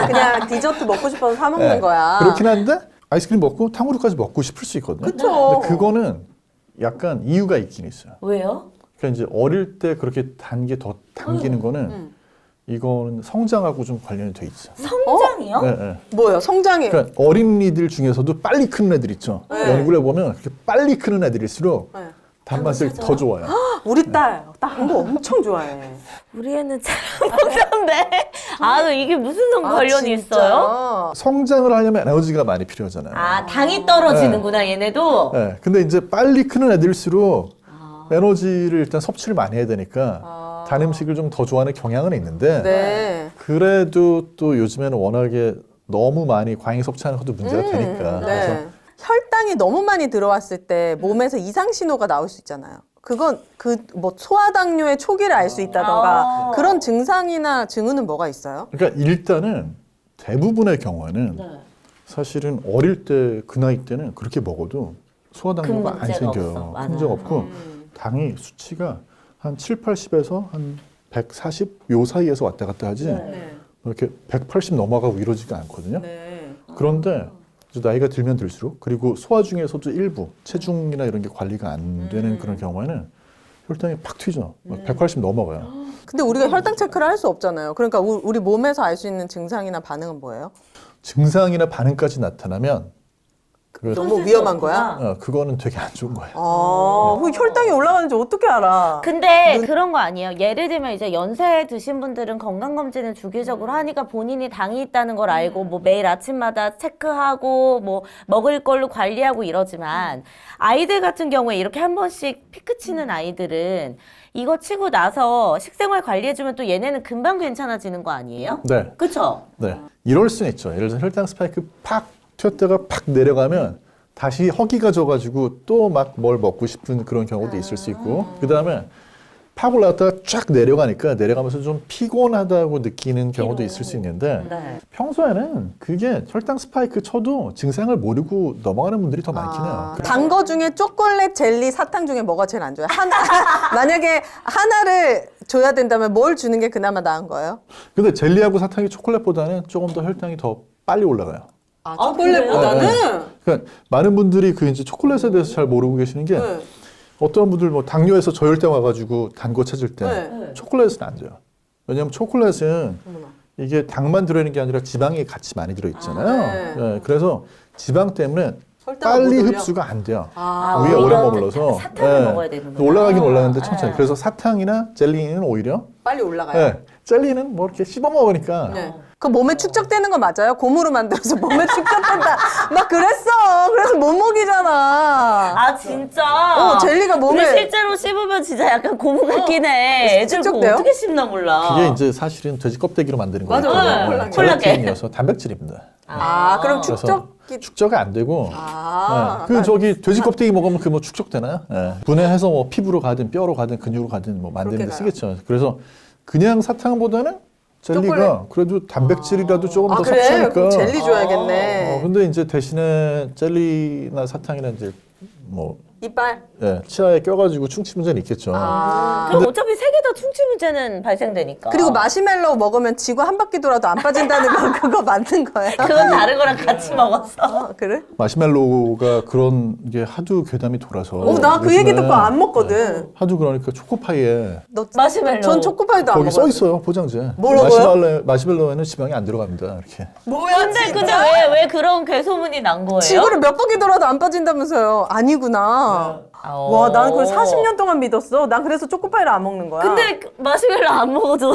그냥 디저트 먹고 싶어서 사 먹는 네. 거야. 그렇긴 한데 아이스크림 먹고 탕후루까지 먹고 싶을 수 있거든요. 그쵸. 근데 그거는 약간 이유가 있긴 있어요. 왜요? 그러니까 이제 어릴 때 그렇게 단 게 더 당기는 거는 이거는 성장하고 좀 관련이 돼 있어. 성장이요? 네, 네. 뭐예요? 성장이. 그러니까 어린이들 중에서도 빨리 크는 애들 있죠. 네. 연구를 해보면 그렇게 빨리 크는 애들일수록 네. 단맛을 더 좋아해요. 우리 딸 딴 거 엄청 좋아해. 우리 애는 잘 먹던데. 이게 무슨 관련이 진짜? 있어요? 성장을 하려면 에너지가 많이 필요하잖아요. 당이 떨어지는구나 얘네도. 네. 근데 이제 빨리 크는 애들일수록 에너지를 일단 섭취를 많이 해야 되니까 단 음식을 좀 더 좋아하는 경향은 있는데 네. 그래도 또 요즘에는 워낙에 너무 많이 과잉 섭취하는 것도 문제가 되니까 그래서 네. 혈당이 너무 많이 들어왔을 때 몸에서 이상 신호가 나올 수 있잖아요. 그건 뭐 소아당뇨의 초기를 알 수 있다던가 그런 증상이나 증후는 뭐가 있어요? 그러니까 일단은 대부분의 경우에는 사실은 어릴 때 그 나이 때는 그렇게 먹어도 소아당뇨가 안 문제가 생겨요. 없어. 맞아요. 문제가 없고 당이 수치가 한 7, 80에서 한 140 요 사이에서 왔다 갔다 하지 이렇게 180 넘어가고 이러지가 않거든요. 네. 그런데 이제 나이가 들면 들수록 그리고 소아 중에서도 일부 체중이나 이런 게 관리가 안 되는 그런 경우에는 혈당이 팍 튀죠. 180 넘어가요. 근데 우리가 혈당 체크를 할 수 없잖아요. 그러니까 우리 몸에서 알 수 있는 증상이나 반응은 뭐예요? 증상이나 반응까지 나타나면 너무 위험한 거야? 그거는 되게 안 좋은 거예요. 그 혈당이 올라가는지 어떻게 알아? 근데 그런 거 아니에요. 예를 들면 이제 연세 드신 분들은 건강검진을 주기적으로 하니까 본인이 당이 있다는 걸 알고 뭐 매일 아침마다 체크하고 뭐 먹을 걸로 관리하고 이러지만 아이들 같은 경우에 이렇게 한 번씩 피크 치는 아이들은 이거 치고 나서 식생활 관리해주면 또 얘네는 금방 괜찮아지는 거 아니에요? 네. 그쵸? 네. 이럴 수는 있죠. 예를 들어서 혈당 스파이크 팍 튀었다가 팍 내려가면 다시 허기가 져가지고 또 막 뭘 먹고 싶은 그런 경우도 있을 수 있고 그 다음에 팍 올라갔다가 쫙 내려가니까 내려가면서 좀 피곤하다고 느끼는 경우도 있을 수 있는데 네. 평소에는 그게 혈당 스파이크 쳐도 증상을 모르고 넘어가는 분들이 더 많긴 해요. 단 거 중에 초콜릿, 젤리, 사탕 중에 뭐가 제일 안 좋아요? 만약에 하나를 줘야 된다면 뭘 주는 게 그나마 나은 거예요? 근데 젤리하고 사탕이 초콜릿보다는 조금 더 혈당이 더 빨리 올라가요. 초콜릿보다는? 그러니까 많은 분들이 그 이제 초콜릿에 대해서 잘 모르고 계시는 게 어떤 분들 뭐 당뇨에서 저혈당 와가지고 단 거 찾을 때 초콜릿은 안 돼요. 왜냐하면 초콜릿은 이게 당만 들어있는 게 아니라 지방이 같이 많이 들어있잖아요. 네, 그래서 지방 때문에 빨리 흡수가 안 돼요. 위에 오래 머물러서 사탕을 먹어야 되는구나. 올라가긴 올라가는데 천천히. 그래서 사탕이나 젤리는 오히려 빨리 올라가요. 젤리는 뭐 이렇게 씹어 먹으니까 그 몸에 축적되는 거 맞아요? 고무로 만들어서 몸에 축적된다. 막 그랬어. 그래서 못 먹이잖아. 아 진짜? 젤리가 몸에 근데 실제로 씹으면 진짜 약간 고무 같긴 해. 애들 그거 축적돼요? 어떻게 씹나 몰라. 그게 이제 사실은 돼지 껍데기로 만드는 거예요. 맞아. 콜라겐. 젤라틴이어서 단백질입니다. 그럼 그래서 축적이 축적이 안 되고 저기 돼지 껍데기 먹으면 그 뭐 축적되나요? 분해해서 뭐 피부로 가든 뼈로 가든 근육으로 가든 뭐 만드는 데 쓰겠죠. 그래서 그냥 사탕보다는 젤리가 그래도 단백질이라도 조금 더 그래? 섭취하니까. 그럼 젤리 줘야겠네. 근데 이제 대신에 젤리나 사탕이나 이제 뭐 이빨? 치아에 껴가지고 충치 문제는 있겠죠. 그럼 어차피 세 개 다 충치 문제는 발생되니까. 그리고 마시멜로우 먹으면 지구 한 바퀴 돌아도 안 빠진다는 건 그거 맞는 거예요? 그건 다른 거랑 같이 먹었어. 그래? 마시멜로우가 그런 게 하도 괴담이 돌아서. 나 그 얘기 요즘에 듣고 안 먹거든. 하도 그러니까 초코파이에 마시멜로우. 전 초코파이도 안 거기 먹어요. 써 있어요 포장지에. 뭐라고요? 마시멜로우에는 지방이 안 들어갑니다 이렇게. 뭐야? 근데 왜 그런 괴소문이 난 거예요? 지구를 몇 바퀴 돌아도 안 빠진다면서요? 아니구나. 와, 난 그걸 40년 동안 믿었어. 난 그래서 초코파이를 안 먹는 거야. 근데 마시멜로 안 먹어도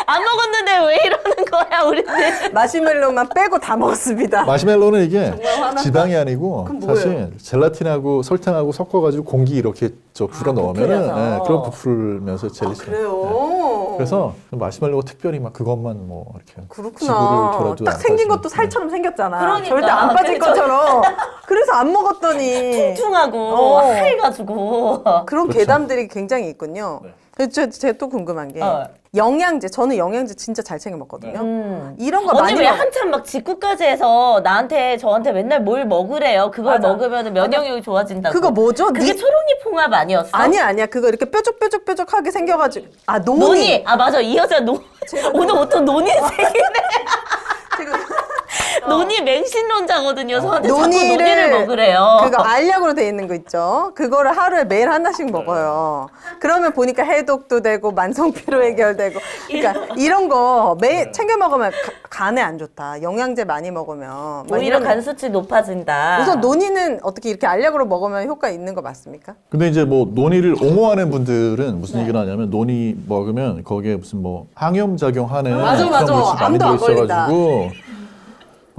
안 먹었는데 왜 이러는 거야 우리는? 마시멜로우만 빼고 다 먹었습니다. 마시멜로우는 이게 화났다. 지방이 아니고 그럼 뭐예요? 사실 젤라틴하고 설탕하고 섞어가지고 공기 이렇게 불어 넣으면은 부풀려서. 그럼 부풀면서 젤리처럼. 그래요? 그래서 마시멜로우 특별히 막 그것만 뭐 이렇게 지구를 그렇구나. 돌아도 딱 안 생긴 빠지는. 것도 살처럼 생겼잖아. 그러니까. 절대 안 빠질 그래서- 것처럼. 그래서 안 먹었더니 퉁퉁하고 하얘가지고. 그런 그렇죠. 괴담들이 굉장히 있군요. 그래서 제가 또 궁금한 게 영양제. 저는 영양제 진짜 잘 챙겨 먹거든요. 이런 거 언니 많이 왜 먹. 한참 막 직구까지 해서 저한테 맨날 뭘 먹으래요. 그걸 먹으면 면역력이 좋아진다고. 그거 뭐죠? 그게 초롱이 홍합 아니었어? 아니야. 그거 이렇게 뾰족뾰족뾰족하게 생겨가지고. 노니. 논이. 아 맞아 이 여자 오늘 어떤 논인색이네. 지금 논이 맹신론자거든요. 저한테 자꾸 논이를 논이를 먹으래요. 그거 알약으로 돼 있는 거 있죠. 그거를 하루에 매일 하나씩 먹어요. 그러면 보니까 해독도 되고 만성 피로 해결되고. 그러니까 이런 거 매일 챙겨 먹으면 간에 안 좋다. 영양제 많이 먹으면 막 오히려 이런 간 수치 높아진다. 우선 논이는 어떻게 이렇게 알약으로 먹으면 효과 있는 거 맞습니까? 근데 이제 뭐 논의를 옹호하는 분들은 무슨 얘기를 하냐면 논의 먹으면 거기에 무슨 뭐 항염 작용하는 맞아. 그런 물질 많이 암도 안 들어있어가지고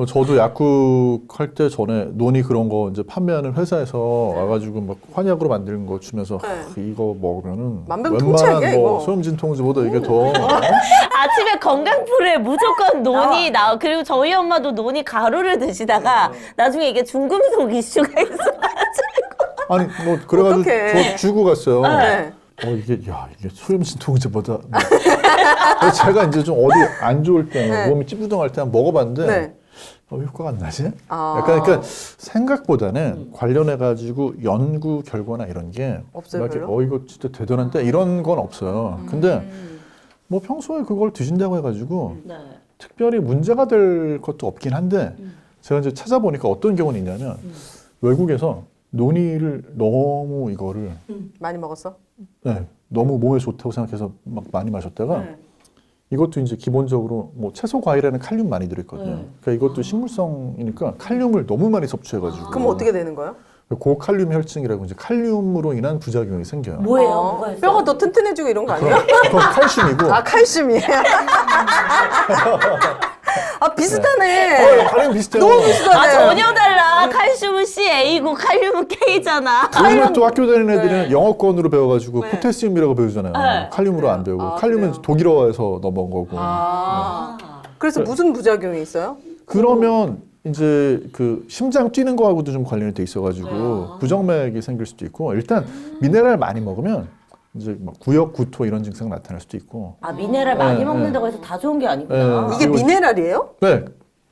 저도 약국할 때 전에 논의 그런 거 이제 판매하는 회사에서 와가지고 막 환약으로 만드는 거 주면서 이거 먹으면은 만병통치약이야, 웬만한 이거. 뭐 소염진통제보다 이게 더 아침에 건강풀에 무조건 논이 나와. 그리고 저희 엄마도 논이 가루를 드시다가 나중에 이게 중금속 이슈가 있어가지고. 아니 뭐 그래가지고 어떡해. 저 주고 갔어요. 네. 이게 소염진통제보다 그래서 제가 이제 좀 어디 안 좋을 때 몸이 찌뿌둥할 때 한번 먹어봤는데 네. 효과가 안 나지? 약간 그러니까 생각보다는 관련해 가지고 연구 결과나 이런 게 없어요, 막 이렇게 별로? 이거 진짜 대단한데 이런 건 없어요. 근데 뭐 평소에 그걸 드신다고 해가지고 네. 특별히 문제가 될 것도 없긴 한데 제가 이제 찾아보니까 어떤 경우는 있냐면 외국에서 논이를 너무 이거를 많이 먹었어? 너무 몸에 좋다고 생각해서 막 많이 마셨다가 이것도 이제 기본적으로 뭐 채소 과일에는 칼륨 많이 들어있거든요. 그러니까 이것도 식물성이니까 칼륨을 너무 많이 섭취해가지고. 그럼 어떻게 되는 거예요? 고칼륨 혈증이라고 이제 칼륨으로 인한 부작용이 생겨요. 뭐예요? 뭐가 있어요? 뼈가 더 튼튼해지고 이런 거 아니야? 그건 칼슘이고. 아 칼슘이에요. 아 비슷하네. 칼륨 비슷해요. 너무 비슷하네. 아 전혀 달라. 칼슘은 CA고 칼륨은 K잖아. 우리는 또 학교 다니는 애들은 영어권으로 배워가지고 포테시움이라고 배우잖아요. 네. 칼륨으로 안 배우고 칼륨은 그래요? 독일어에서 넘어온 거고. 그래서 무슨 부작용이 있어요? 그러면 이제 그 심장 뛰는 거하고도 좀 관련이 돼 있어가지고 부정맥이 생길 수도 있고 일단 미네랄 많이 먹으면 이제 막 구역 구토 이런 증상 나타날 수도 있고. 아 미네랄 많이 네, 먹는다고 해서 다 좋은 게 아니구나. 네. 이게 미네랄이에요? 네.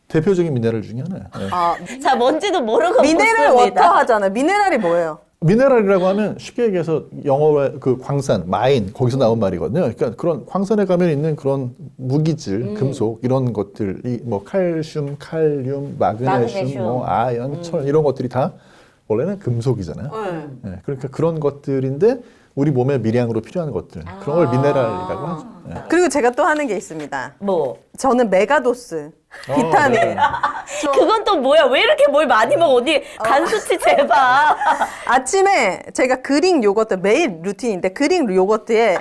대표적인 미네랄 중에 하나예요. 네. 아 자 뭔지도 모르고 미네랄 묻습니다. 워터 하잖아. 미네랄이 뭐예요? 미네랄이라고 하면 쉽게 얘기해서 영어의 그 광산, 마인 거기서 나온 말이거든요. 그러니까 그런 광산에 가면 있는 그런 무기질, 금속 이런 것들이 뭐 칼슘, 칼륨, 마그네슘, 뭐 아연, 철 이런 것들이 다 원래는 금속이잖아요. 네, 그러니까 그런 것들인데 우리 몸에 미량으로 필요한 것들 그런 걸 미네랄이라고 하죠. 네. 그리고 제가 또 하는 게 있습니다. 뭐 저는 메가도스 비타민. 네. 그건 또 뭐야? 왜 이렇게 뭘 많이 먹어? 언니 간 수치 제발. 아침에 제가 그릭 요거트 매일 루틴인데 그릭 요거트에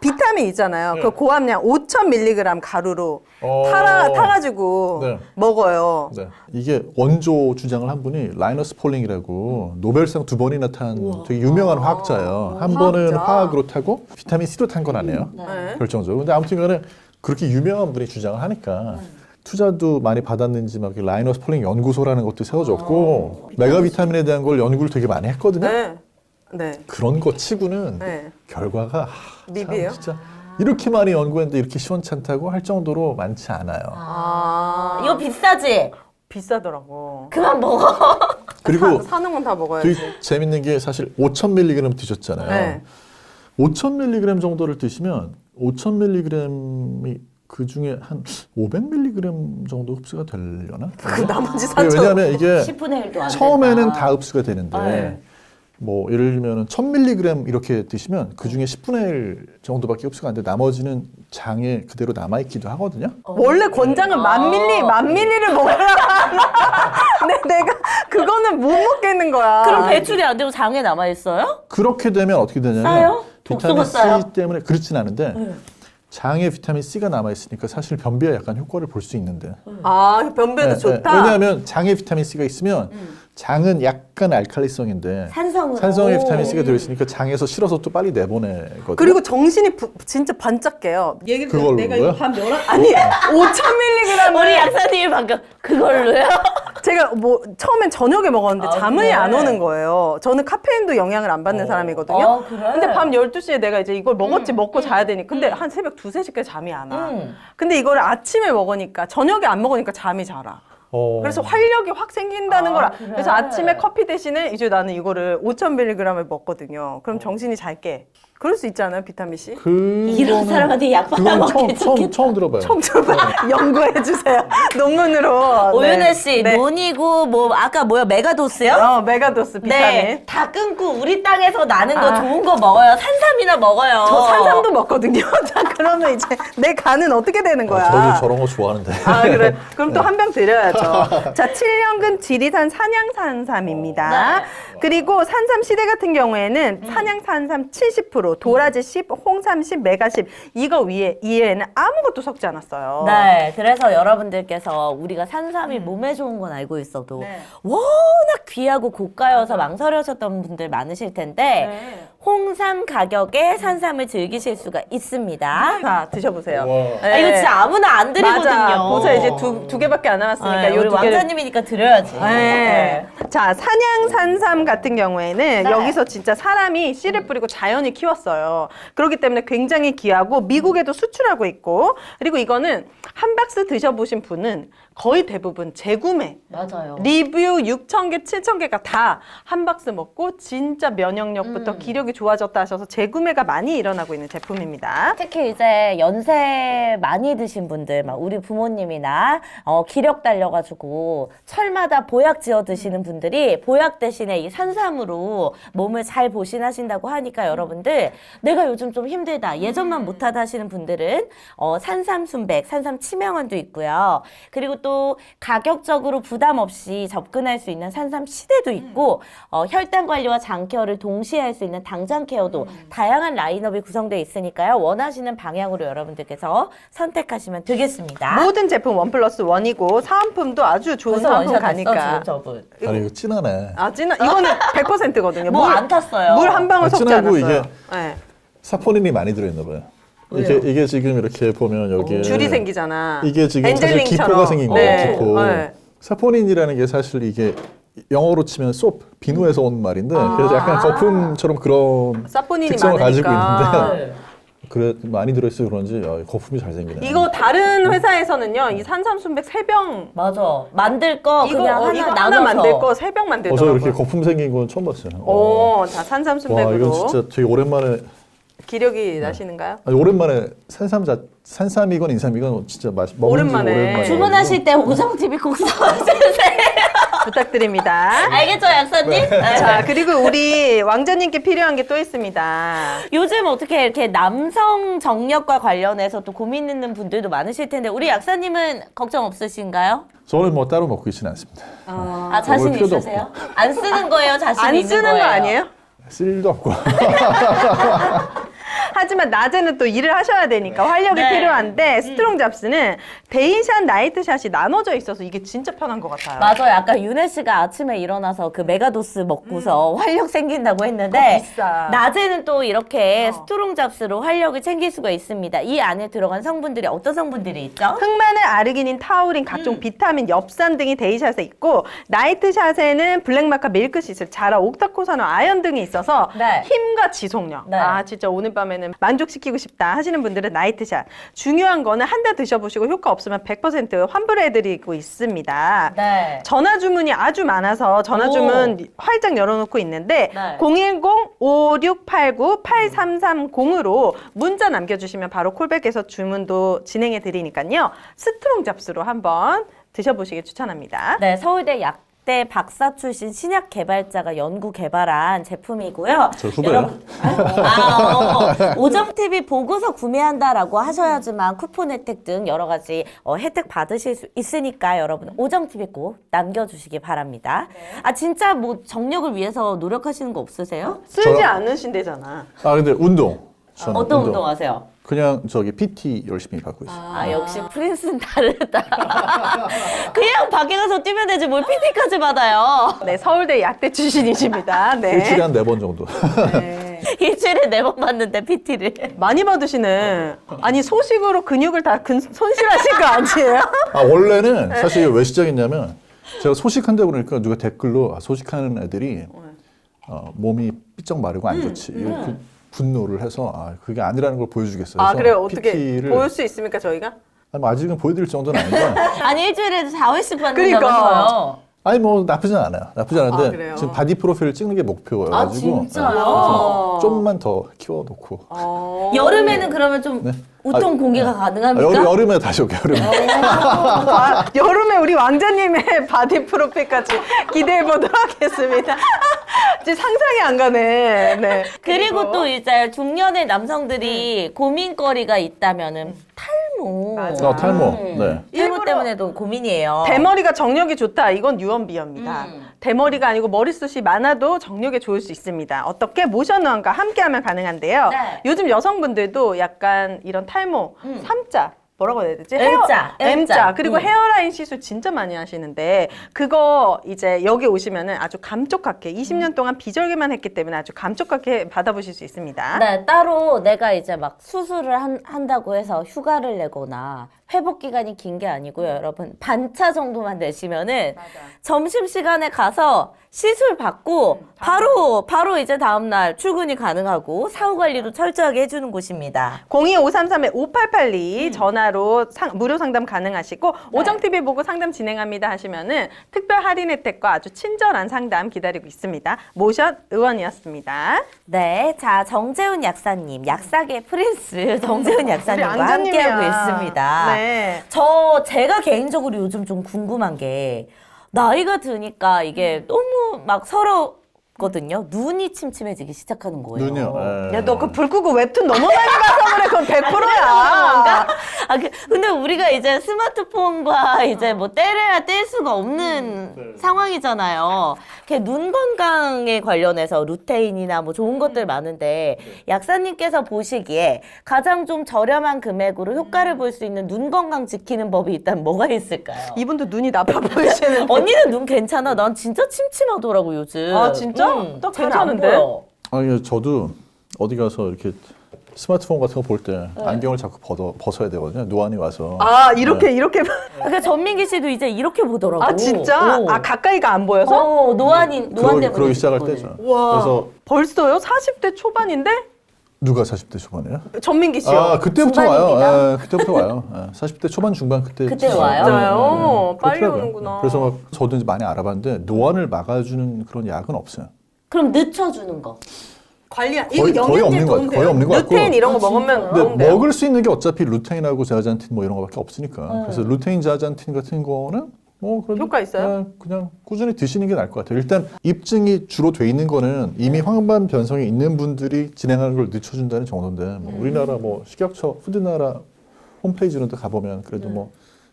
비타민 있잖아요. 그 고함량 5,000mg 가루로 타가지고 네. 먹어요. 네. 이게 원조 주장을 한 분이 라이너스 폴링이라고 노벨상 2번이나 탄 되게 유명한 화학자예요. 한 번은 화학으로 타고 비타민 C로 탄 건 아니에요. 네. 결정적으로. 근데 아무튼 간에 그렇게 유명한 분이 주장을 하니까 투자도 많이 받았는지 막 라이너스 폴링 연구소라는 것도 세워졌고 메가 비타민에 대한 걸 연구를 되게 많이 했거든요. 네. 네. 그런 거 치고는 네. 결과가 미비해요? 참 진짜 이렇게 많이 연구했는데 이렇게 시원찮다고 할 정도로 많지 않아요. 이거 비싸지? 비싸더라고. 그만 먹어. 그리고 사는 건 다 먹어야지. 되게 재밌는 게 사실 5,000mg 드셨잖아요. 네. 5,000mg 정도를 드시면 5,000mg이 그 중에 한 500mg 정도 흡수가 되려나? 그 나머지 4,000. 왜냐하면 이게 10분의 1도 안 처음에는 된다. 다 흡수가 되는데 네. 뭐 예를 들면 1000mg 이렇게 드시면 그 중에 10분의 1 정도밖에 흡수가 안 돼. 나머지는 장에 그대로 남아 있기도 하거든요. 원래 권장은 만 밀리를 먹으라. 근데 내가 그거는 못 먹겠는 거야. 그럼 배출이 안 되고 장에 남아 있어요? 그렇게 되면 어떻게 되냐면 싸요? 비타민 독소가 싸요? C 때문에 그렇진 않은데 장에 비타민 C가 남아 있으니까 사실 변비에 약간 효과를 볼 수 있는데. 아 변비에도 좋다. 왜냐하면 장에 비타민 C가 있으면 장은 약간 알칼리성인데 산성으로. 산성에 비타민 C가 들어있으니까 장에서 실어서 또 빨리 내보내거든요. 그리고 정신이 진짜 반짝 깨요. 얘기를 그걸로요? 내가 이거 밤 11... 아니 5,000mg 우리 약사님이 방금 그걸로요? 제가 뭐 처음엔 저녁에 먹었는데 아, 잠이 그래? 안 오는 거예요. 저는 카페인도 영향을 안 받는 사람이거든요. 그래? 근데 밤 12시에 내가 이제 이걸 먹었지 먹고 자야 되니. 근데 한 새벽 2, 3시까지 잠이 안 와. 근데 이거를 아침에 먹으니까 저녁에 안 먹으니까 잠이 잘 와. 그래서 활력이 확 생긴다는 걸 그래? 그래서 아침에 커피 대신에 이제 나는 이거를 5,000mg을 먹거든요. 그럼 정신이 잘 깨. 그럴 수 있잖아요, 비타민 C. 이런 사람한테 약 그건 받아먹기 처음 들어봐요. 처음 들어봐. 연구해 주세요. 논문으로. 오윤혜 씨, 네. 논이고 뭐 아까 뭐야 메가도스요? 메가도스 비타민. 네, 다 끊고 우리 땅에서 나는 거 아. 좋은 거 먹어요. 산삼이나 먹어요. 저 산삼도 먹거든요. 자, 그러면 이제 내 간은 어떻게 되는 거야? 저도 저런 거 좋아하는데. 아, 그래. 그럼 또 한 병 드려야죠. 자, 7년근 지리산 산양산삼입니다. 네. 그리고 산삼 시대 같은 경우에는 산양산삼 70%, 도라지 10, 홍삼 10, 메가 10. 이거 이외에는 아무것도 섞지 않았어요. 네, 그래서 여러분들께서 우리가 산삼이 몸에 좋은 건 알고 있어도 네. 워낙 귀하고 고가여서 망설여졌던 분들 많으실 텐데 네. 홍삼 가격에 산삼을 즐기실 수가 있습니다. 자, 드셔보세요. 와. 아, 이거 진짜 아무나 안 드리거든요. 맞아. 보세요. 이제 두 개밖에 안 남았으니까 네, 요 우리 두 개를. 왕자님이니까 드려야지. 네. 자, 산양산삼 같은 경우에는 네. 여기서 진짜 사람이 씨를 뿌리고 자연히 키웠어요. 그렇기 때문에 굉장히 귀하고 미국에도 수출하고 있고, 그리고 이거는 한 박스 드셔보신 분은 거의 대부분 재구매. 맞아요. 리뷰 6,000개, 7,000개가 다 한 박스 먹고 진짜 면역력부터 기력이 좋아졌다 하셔서 재구매가 많이 일어나고 있는 제품입니다. 특히 이제 연세 많이 드신 분들, 막 우리 부모님이나 기력 달려가지고 철마다 보약 지어 드시는 분들이 보약 대신에 이 산삼으로 몸을 잘 보신하신다고 하니까 여러분들 내가 요즘 좀 힘들다, 예전만 못하다 하시는 분들은 산삼 순백, 산삼 치명원도 있고요. 그리고 또 가격적으로 부담 없이 접근할 수 있는 산삼 시대도 있고 혈당 관리와 장 케어를 동시에 할 수 있는 당장 케어도 다양한 라인업이 구성되어 있으니까요. 원하시는 방향으로 여러분들께서 선택하시면 되겠습니다. 모든 제품 1+1이고 사은품도 아주 좋은 벌써 사은품 원샷 가니까. 했어, 지금 저분. 아니 이거 진하네. 아, 이거는 100%거든요. 뭐 안 탔어요. 물 한 방울 섞지 진하고 않았어요. 이게 네. 사포닌이 많이 들어있나 봐요. 이게 지금 이렇게 보면 여기에 줄이 생기잖아. 이게 지금 사실 엔젤링처럼. 기포가 생긴 거예요. 네. 기포. 네. 사포닌이라는 게 사실 이게 영어로 치면 소프, 비누에서 온 말인데 그래서 약간 거품처럼 그런 사포닌이 특성을 가지고 많으니까. 있는데 그래 많이 들어있어 그런지 거품이 잘 생기네. 이거 다른 회사에서는요, 이 산삼순백 3병 맞아. 만들 거 그냥 하나 이거 나눠서. 하나 만들 거 3병 저 만들더라고요. 이렇게 거품 생긴 건 처음 봤어요. 자, 와 산삼순백으로 이건 진짜 되게 오랜만에 기력이 나시는가요? 아니, 오랜만에 산삼이건 인삼이건 진짜 먹은 지 오랜만에. 오랜만에 주문하실 때 오정TV 꼭 써주세요. 부탁드립니다. 알겠죠, 약사님? 네. 자, 그리고 우리 왕자님께 필요한 게 또 있습니다. 요즘 어떻게 이렇게 남성 정력과 관련해서 또 고민 있는 분들도 많으실 텐데 우리 약사님은 걱정 없으신가요? 저는 뭐 따로 먹고 있지는 않습니다. 아, 자신 먹을 필요도 있으세요? 안 쓰는 거예요, 자신 안 있는 쓰는 거예요? 거 아니에요? 쓸 일도 없고. 하지만 낮에는 또 일을 하셔야 되니까 활력이 네. 필요한데 스트롱 잡스는 데이샷, 나이트샷이 나눠져 있어서 이게 진짜 편한 것 같아요. 맞아요. 아까 윤혜 씨가 아침에 일어나서 그 메가도스 먹고서 활력 생긴다고 했는데 비싸. 낮에는 또 이렇게 스트롱 잡스로 활력을 챙길 수가 있습니다. 이 안에 들어간 성분들이 어떤 성분들이 있죠? 흑마늘, 아르기닌, 타우린, 각종 비타민, 엽산 등이 데이샷에 있고 나이트샷에는 블랙마카, 밀크시슬, 자라, 옥타코사노, 아연 등이 있어서 네. 힘과 지속력. 네. 아 진짜 오늘 밤에는 만족시키고 싶다 하시는 분들은 나이트샷. 중요한 거는 한 달 드셔보시고 효과 없으면 100% 환불해드리고 있습니다. 네. 전화 주문이 아주 많아서 전화 주문 활짝 열어놓고 있는데 네. 010-5689-8330으로 문자 남겨주시면 바로 콜백해서 주문도 진행해 드리니까요. 스트롱 잡스로 한번 드셔보시길 추천합니다. 네, 서울대 약대 박사 출신 신약 개발자가 연구 개발한 제품이고요. 저 후배야. 오정TV 보고서 구매한다라고 하셔야지만 쿠폰 혜택 등 여러 가지 혜택 받으실 수 있으니까 여러분 오정TV 꼭 남겨주시기 바랍니다. 아 진짜 뭐 정력을 위해서 노력하시는 거 없으세요? 쓰지 않으신대잖아. 아 근데 운동. 저는 어떤 운동 하세요? 그냥 저기 PT 열심히 받고 있어요. 아 역시 프린스는 다르다. 그냥 밖에 가서 뛰면 되지 뭘 PT까지 받아요. 네, 서울대 약대 출신이십니다. 네. 일주일에 한 4번 정도. 네. 일주일에 4번 받는데 PT를. 많이 받으시네. 아니 소식으로 근육을 다 손실하신 거 아니에요? 아 원래는 사실 왜 시작했냐면 제가 소식한다고 그러니까 누가 댓글로 소식하는 애들이 몸이 삐쩍 마르고 안 좋지. 그 분노를 해서 그게 아니라는 걸 보여주겠어요. 아 그래서 그래요? 어떻게 PT를 보일 수 있습니까 저희가? 아니, 뭐 아직은 보여드릴 정도는 아닌데 아니 일주일에 4회씩 그러니까. 받는다면서요. 아니 뭐 나쁘진 않아요. 나쁘지 않은데 그래요? 지금 바디 프로필을 찍는 게 목표여가지고 진짜요? 그래서 좀만 더 키워놓고 여름에는 그러면 좀 네. 우통 공개가 가능합니까? 여름에 다시 올게요. 여름에. 여름에 우리 왕자님의 바디 프로필까지 기대해 보도록 하겠습니다. 이제 상상이 안 가네. 네. 그리고 또 이제 중년의 남성들이 고민거리가 있다면은 탈모. 맞아. 탈모. 네. 탈모 일부러 때문에도 고민이에요. 대머리가 정력이 좋다. 이건 유언비어입니다. 대머리가 아니고 머리숱이 많아도 정력에 좋을 수 있습니다. 어떻게? 모션원과 함께하면 가능한데요. 네. 요즘 여성분들도 약간 이런 탈모, 삼자 뭐라고 해야 되지? M자, M자. 그리고 헤어라인 시술 진짜 많이 하시는데 그거 이제 여기 오시면은 아주 감쪽같게 20년 동안 비절개만 했기 때문에 아주 감쪽같게 받아보실 수 있습니다. 네, 따로 내가 이제 막 수술을 한다고 해서 휴가를 내거나 회복 기간이 긴 게 아니고요, 여러분. 반차 정도만 내시면은 점심시간에 가서 시술 받고 바로 이제 다음날 출근이 가능하고 사후 관리도 철저하게 해주는 곳입니다. 02-533-5882 전화로 무료 상담 가능하시고 오정TV 보고 상담 진행합니다 하시면은 특별 할인 혜택과 아주 친절한 상담 기다리고 있습니다. 모션 의원이었습니다. 네, 자 정재훈 약사님, 약사계 프린스 정재훈 약사님과 앙자님이야. 함께하고 있습니다. 네. 제가 개인적으로 요즘 좀 궁금한 게 나이가 드니까 이게 너무 막 서럽거든요. 눈이 침침해지기 시작하는 거예요. 눈이요. 야, 너 그 불 끄고 웹툰 너무 많이 봐서 그래. 그건 100%야. 근데 우리가 이제 스마트폰과 이제 뭐 떼려야 뗄 수가 없는 상황이잖아요. 눈 건강에 관련해서 루테인이나 뭐 좋은 것들 많은데 약사님께서 보시기에 가장 좀 저렴한 금액으로 효과를 볼 수 있는 눈 건강 지키는 법이 일단 뭐가 있을까요? 이분도 눈이 나빠 보이시는데. 언니는 눈 괜찮아? 난 진짜 침침하더라고 요즘. 아, 진짜? 딱 쟤는 괜찮은데? 안 보여. 아니 저도 어디 가서 이렇게 스마트폰 같은 거 볼 때 안경을 자꾸 벗어야 되거든요. 노안이 와서. 아, 이렇게. 그러니까 전민기 씨도 이제 이렇게 보더라고. 아, 진짜? 오. 아, 가까이가 안 보여서? 노안 때문에. 그러기 시작할 때죠. 와. 그래서 벌써요? 40대 초반인데? 누가 40대 초반이에요? 전민기 씨요. 아, 그때부터 와요. 중반입니다. 예, 그때부터 와요. 예, 40대 초반 중반 그때. 그때 와요? 진짜요? 빨리 그렇더라고요. 오는구나. 그래서 막 저도 이제 많이 알아봤는데 노안을 막아주는 그런 약은 없어요. 그럼 늦춰주는 거. 관리 거의 없는 것 같아요. 거의 없는 것 같고. 루테인 이런 거 아, 먹으면 근데 도움돼요. 먹을 수 있는 게 어차피 루테인하고 제아잔틴 뭐 이런 거밖에 없으니까. 그래서 루테인, 제아잔틴 같은 거는 뭐 그래도 효과 있어요? 그냥 꾸준히 드시는 게 나을 것 같아요. 일단 입증이 주로 돼 있는 거는 이미 황반 변성이 있는 분들이 진행하는 걸 늦춰준다는 정도인데 뭐 우리나라 뭐 식약처 푸드나라 홈페이지로 가보면 그래도 뭐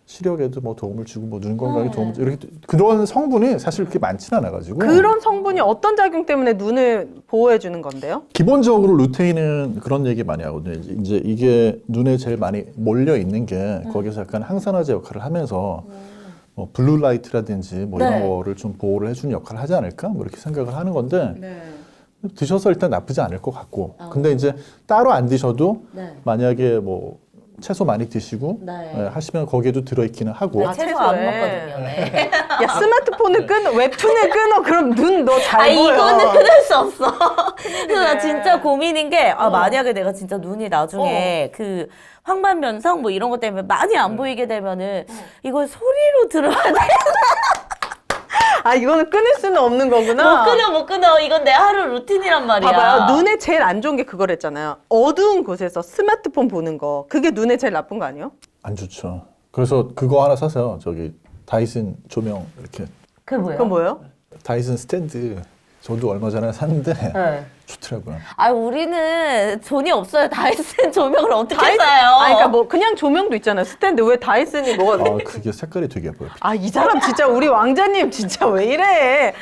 시력에도 뭐 도움을 주고 뭐 눈 건강에 도움을 주고 이렇게 그런 성분이 사실 그렇게 많지는 않아가지고 그런 성분이 어떤 작용 때문에 눈을 보호해 주는 건데요? 기본적으로 루테인은 그런 얘기 많이 하거든요. 이제 이게 눈에 제일 많이 몰려 있는 게 거기서 약간 항산화제 역할을 하면서 뭐 블루라이트라든지 뭐 네. 이런 거를 좀 보호를 해주는 역할을 하지 않을까 뭐 이렇게 생각을 하는 건데 드셔서 일단 나쁘지 않을 것 같고 근데 이제 따로 안 드셔도 네. 만약에 뭐 채소 많이 드시고 네. 예, 하시면 거기에도 들어있기는 하고 아, 채소 안 채소에. 먹거든요. 네. 야, 스마트폰을 끊어, 웹툰을 끊어. 그럼 눈 너 잘 보여. 이거는 끊을 수 없어. 그래서 나 진짜 고민인 게 만약에 내가 진짜 눈이 나중에 그 황반 변성 뭐 이런 것 때문에 많이 안 보이게 되면은 이걸 소리로 들어야 돼. 아, 이거는 끊을 수는 없는 거구나. 못 끊어. 이건 내 하루 루틴이란 말이야. 봐봐요. 눈에 제일 안 좋은 게 그거랬잖아요. 어두운 곳에서 스마트폰 보는 거. 그게 눈에 제일 나쁜 거 아니에요? 안 좋죠. 그래서 그거 하나 사세요. 저기 다이슨 조명 이렇게 그게 뭐예요? 그건 뭐예요? 다이슨 스탠드 저도 얼마 전에 샀는데 네. 좋더라고요. 우리는 돈이 없어요. 다이슨 조명을 어떻게 사요? 그러니까 뭐 그냥 조명도 있잖아요. 스탠드. 왜 다이슨이 뭐가 아 그게 색깔이 되게 예뻐요. 이 사람 진짜 우리 왕자님 진짜 왜 이래?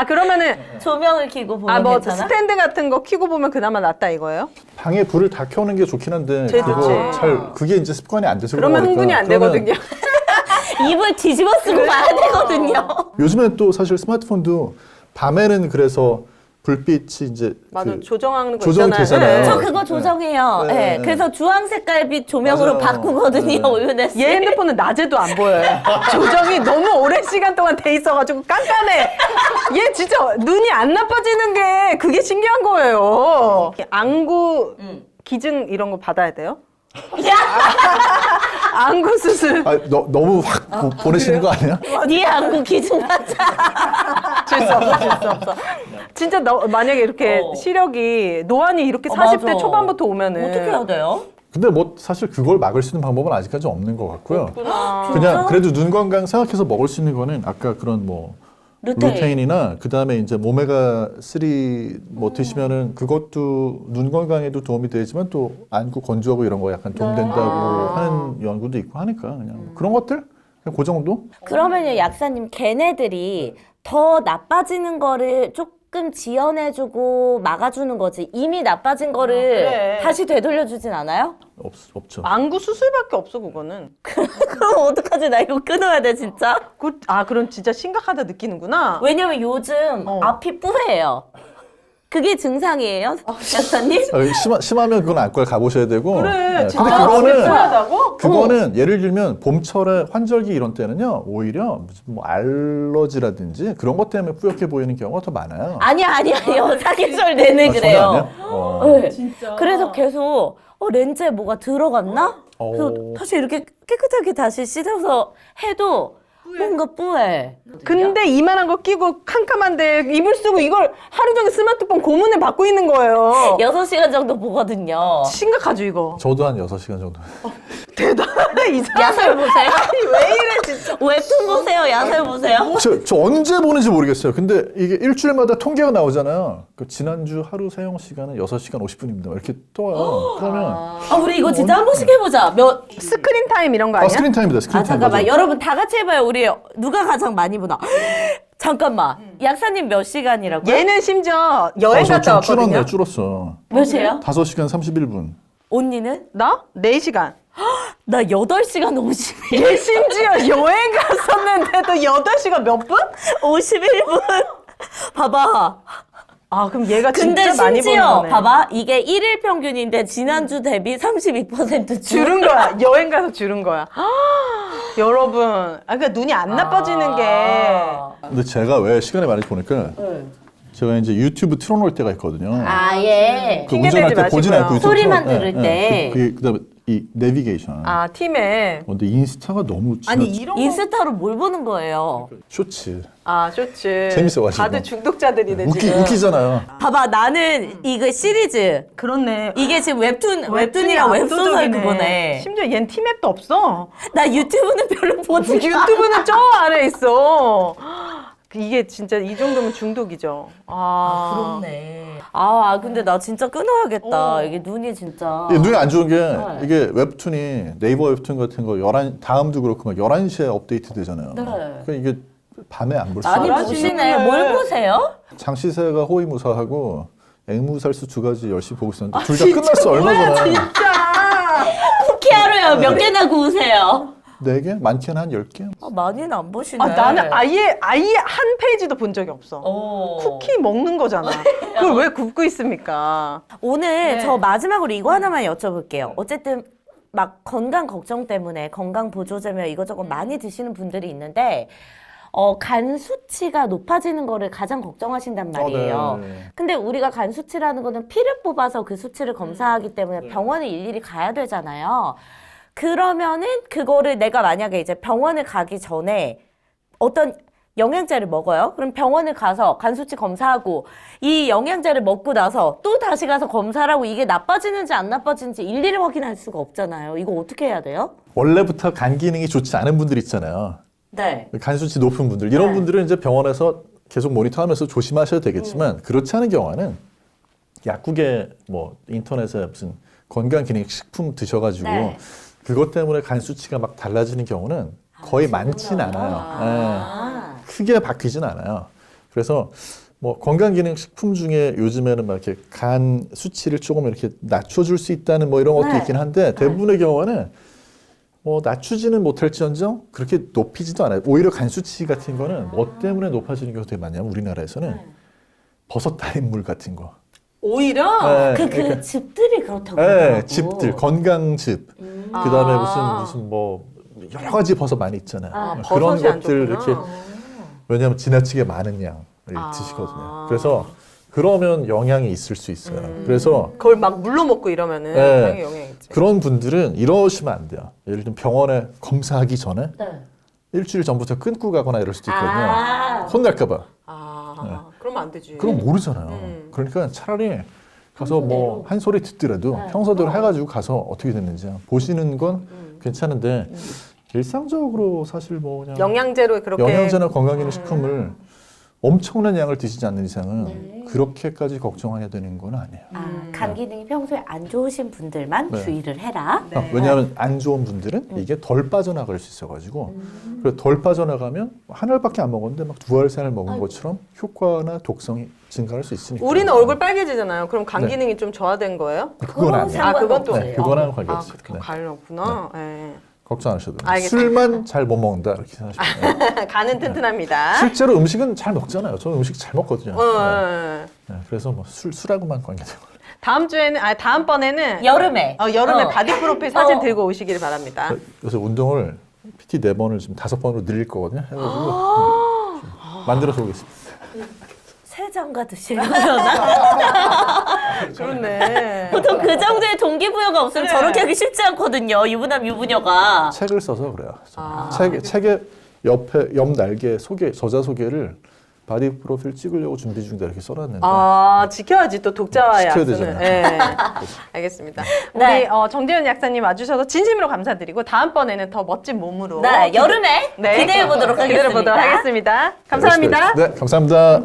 그러면은 조명을 켜고 보면 뭐 괜찮아? 스탠드 같은 거 켜고 보면 그나마 낫다 이거예요? 방에 불을 다 켜는 게 좋긴 한데 제일 그거 좋지. 그게 이제 습관이 안 돼서 그러면 그런 흥분이 거니까. 안 그러면 되거든요. 입을 뒤집어 쓰고 봐야 되거든요. 요즘엔 또 사실 스마트폰도 밤에는 그래서 불빛이 이제 맞아. 그 조정하는 거 조정이 있잖아요. 되잖아요. 저 그거 조정해요. 네. 네. 그래서 주황 색깔빛 조명으로 맞아요. 바꾸거든요. 네. 오윤혜 씨. 얘 핸드폰은 낮에도 안 보여요. 조정이 너무 오랜 시간 동안 돼 있어가지고 깜깜해. 얘 진짜 눈이 안 나빠지는 게 그게 신기한 거예요. 안구 기증 이런 거 받아야 돼요? 안구 수술 너무 확 보내시는 거 아니야? 네 안구 기증하자. 줄 수 없어, 줄 수 없어. 진짜 만약에 이렇게 시력이 노안이 이렇게 40대 맞아. 초반부터 오면은 어떻게 해야 돼요? 근데 뭐 사실 그걸 막을 수 있는 방법은 아직까지 없는 것 같고요. 아, 그냥 그래도 눈 건강 생각해서 먹을 수 있는 거는 아까 그런 뭐 루테인이나 그다음에 이제 오메가 3 뭐 드시면은 그것도 눈 건강에도 도움이 되지만 또 안구 건조하고 이런 거 약간 도움된다고 하는 연구도 있고 하니까 그냥 그런 것들 그냥 그 정도? 그러면요, 약사님, 걔네들이 더 나빠지는 거를 조금 지연해주고 막아주는 거지. 이미 나빠진 거를 그래. 다시 되돌려주진 않아요? 없죠. 안구 수술밖에 없어 그거는. 그럼 어떡하지? 나 이거 끊어야 돼, 진짜? 그럼 진짜 심각하다 느끼는구나. 왜냐면 요즘 앞이 뿌해요. 그게 증상이에요, 약사님? 심하면 그건 안과를 가보셔야 되고. 그래, 근데 진짜 불편하다고? 그거는 예를 들면 봄철에 환절기 이런 때는요, 오히려 무슨 뭐 알러지라든지 그런 것 때문에 뿌옇게 보이는 경우가 더 많아요. 아니야, 사계절 내내 전혀 그래요. 아니야? 네. 진짜. 그래서 계속 렌즈에 뭐가 들어갔나? 그래서 다시 이렇게 깨끗하게 다시 씻어서 해도 뭔가 뿌해. 근데 이만한 거 끼고 캄캄한데 이불 쓰고 이걸 하루 종일 스마트폰 고문을 받고 있는 거예요. 6시간 정도 보거든요. 심각하죠 이거. 저도 한 6시간 정도. 대단하네 이 사람. 야설 보세요. 왜 이래 진짜. 웹툰 보세요, 야설 보세요. 저 언제 보는지 모르겠어요. 근데 이게 일주일마다 통계가 나오잖아요. 그 지난주 하루 사용 시간은 6시간 50분입니다. 이렇게 떠요. 그러면 아, 우리 이거 진짜 한 번씩 해보자. 스크린 타임 이런 거 아니야? 스크린 타임이다. 스크린 아, 타임. 잠깐만. 맞아요. 여러분 다 같이 해봐요. 우리 누가 가장 많이 보나? 잠깐만. 약사님 몇 시간이라고요? 얘는 심지어 여행 저 갔다 좀 왔거든요. 줄었어. 몇이에요? 5시간 31분. 언니는? 나? 4시간. 나 8시간 51분. 얘 심지어 여행 갔었는데도 8시간 몇 분? 51분. 봐봐. 아 그럼 얘가 근데 진짜 많이 보는 심지어 거네. 봐봐. 이게 1일 평균인데 지난주 대비 32% 줄은 거야. 여행 가서 줄은 거야. 여러분, 그러니까 눈이 안 나빠지는 게 근데 제가 왜 시간을 많이 보니까 제가 이제 유튜브 틀어놓을 때가 있거든요. 아, 예. 그 핑계 운전할 대지 때 보진 마시고요. 않고 유튜브 소리만 틀어- 들을 때. 그다음에 이 내비게이션. 아 팀에 근데 인스타가 너무 아니 지나치- 이런 거 인스타로 뭘 보는 거예요? 쇼츠. 아 쇼츠 재밌어가지고. 다들 중독자들이네 지금. 웃기잖아요. 봐봐, 나는 이거 시리즈. 그렇네. 이게 지금 웹툰이랑 웹툰이 웹소설 압도적이네. 그거네. 심지어 얜 티맵도 없어. 나 유튜브는 별로 보지 않아. 유튜브는 저 아래 있어. 이게 진짜 이 정도면 중독이죠. 아, 그렇네. 아, 근데 나 진짜 끊어야겠다. 이게 눈이 진짜. 이게 눈이 안 좋은 게 이게 웹툰이 네이버 웹툰 같은 거 11 다음도 그렇고 막 11시에 업데이트 되잖아요. 네. 그러니까 이게 밤에 안 볼 수 많이 있어요. 보시네. 뭘 보세요? 장시세가 호위무사하고 앵무살수 두 가지 열심히 보고 있었는데 아, 둘 다 끝났어. 얼마 전에. 진짜. 쿠키 하루에 몇 개나 구우세요? 4개? 많게는 한 10개? 아, 많이는 안 보시네. 아, 나는 아예 한 페이지도 본 적이 없어. 오. 쿠키 먹는 거잖아. 그걸 왜 굽고 있습니까? 오늘 저 마지막으로 이거 하나만 여쭤볼게요. 어쨌든 막 건강 걱정 때문에 건강 보조제며 이것저것 많이 드시는 분들이 있는데 간 수치가 높아지는 거를 가장 걱정하신단 말이에요. 네. 근데 우리가 간 수치라는 거는 피를 뽑아서 그 수치를 검사하기 때문에 병원에 일일이 가야 되잖아요. 그러면은 그거를 내가 만약에 이제 병원을 가기 전에 어떤 영양제를 먹어요. 그럼 병원을 가서 간 수치 검사하고 이 영양제를 먹고 나서 또 다시 가서 검사를 하고 이게 나빠지는지 안 나빠지는지 일일이 확인할 수가 없잖아요. 이거 어떻게 해야 돼요? 원래부터 간 기능이 좋지 않은 분들 있잖아요. 네. 간 수치 높은 분들. 이런 분들은 이제 병원에서 계속 모니터하면서 조심하셔야 되겠지만 그렇지 않은 경우는 약국에 뭐 인터넷에 무슨 건강기능 식품 드셔가지고 네. 그것 때문에 간 수치가 막 달라지는 경우는 거의 많진 않아요. 예. 크게 바뀌진 않아요. 그래서 뭐 건강기능 식품 중에 요즘에는 막 이렇게 간 수치를 조금 이렇게 낮춰줄 수 있다는 뭐 이런 것도 네. 있긴 한데 대부분의 경우는 뭐 낮추지는 못할지언정 그렇게 높이지도 않아요. 오히려 간 수치 같은 거는 뭐 때문에 높아지는 경우가 되게 많냐면 우리나라에서는 버섯 달인물 같은 거. 오히려 네, 그 즙들이 그렇다고 네, 하더라고. 즙들, 건강즙. 그다음에 무슨 뭐 여러 가지 버섯 많이 있잖아요. 그런 버섯이 안 것들 좋구나. 이렇게 왜냐하면 지나치게 많은 양을 드시거든요. 그래서 그러면 영향이 있을 수 있어요. 그래서 그걸 막 물로 먹고 이러면은 네. 당연히 영향이 있지. 그런 분들은 이러시면 안 돼요. 예를 들면 병원에 검사하기 전에 네. 일주일 전부터 끊고 가거나 이럴 수도 있거든요. 아. 혼날까 봐. 그러면 안 되지. 그럼 모르잖아요. 그러니까 차라리 가서 뭐 한 소리 듣더라도 평소대로 해가지고 가서 어떻게 됐는지 보시는 건 괜찮은데 일상적으로 사실 뭐 그냥 영양제로 그렇게 영양제나 건강기능식품을 엄청난 양을 드시지 않는 이상은 그렇게까지 걱정해야 되는 건 아니에요. 간 기능이 평소에 안 좋으신 분들만 네. 주의를 해라. 왜냐하면 안 좋은 분들은 이게 덜 빠져나갈 수 있어가지고 그래서 덜 빠져나가면 한 알밖에 안 먹었는데 막 두 알, 세 알 먹은 것처럼 효과나 독성이 증가할 수 있으니까. 우리는 얼굴 빨개지잖아요. 그럼 간 네. 기능이 좀 저하된 거예요? 그건 아니에요. 아, 그건 또 네, 그거랑 관계없이. 그 네. 관련없구나. 네. 걱정 안 하셔도 돼요. 알겠습니다. 술만 잘 못 먹는다 이렇게 생각하시면 돼요. 간은 튼튼합니다. 실제로 음식은 잘 먹잖아요. 저는 음식 잘 먹거든요. 네. 그래서 뭐 술하고만 관계되고. 다음번에는 여름에. 여름에 바디 프로필 사진 들고 오시길 바랍니다. 요새 운동을 PT 4번을 지금 5번으로 늘릴 거거든요. 해가지고 좀 만들어서 오겠습니다. 새 장가 드시려나? 그렇네. 보통 그 정도의 동기부여가 없으면 저렇게 하기 쉽지 않거든요. 유부남, 유부녀가. 책을 써서 그래요. 책의 옆 날개 소개, 저자 소개를 바디 프로필 찍으려고 준비 중이다 이렇게 써놨는데 지켜야지 또 독자와의 지켜야 약속은. 되잖아요. 네. 알겠습니다. 네. 우리 정재현 약사님 와주셔서 진심으로 감사드리고 다음번에는 더 멋진 몸으로 여름에 기대해 보도록 하겠습니다. 기대해 보도록 하겠습니다. 감사합니다. 네, 감사합니다.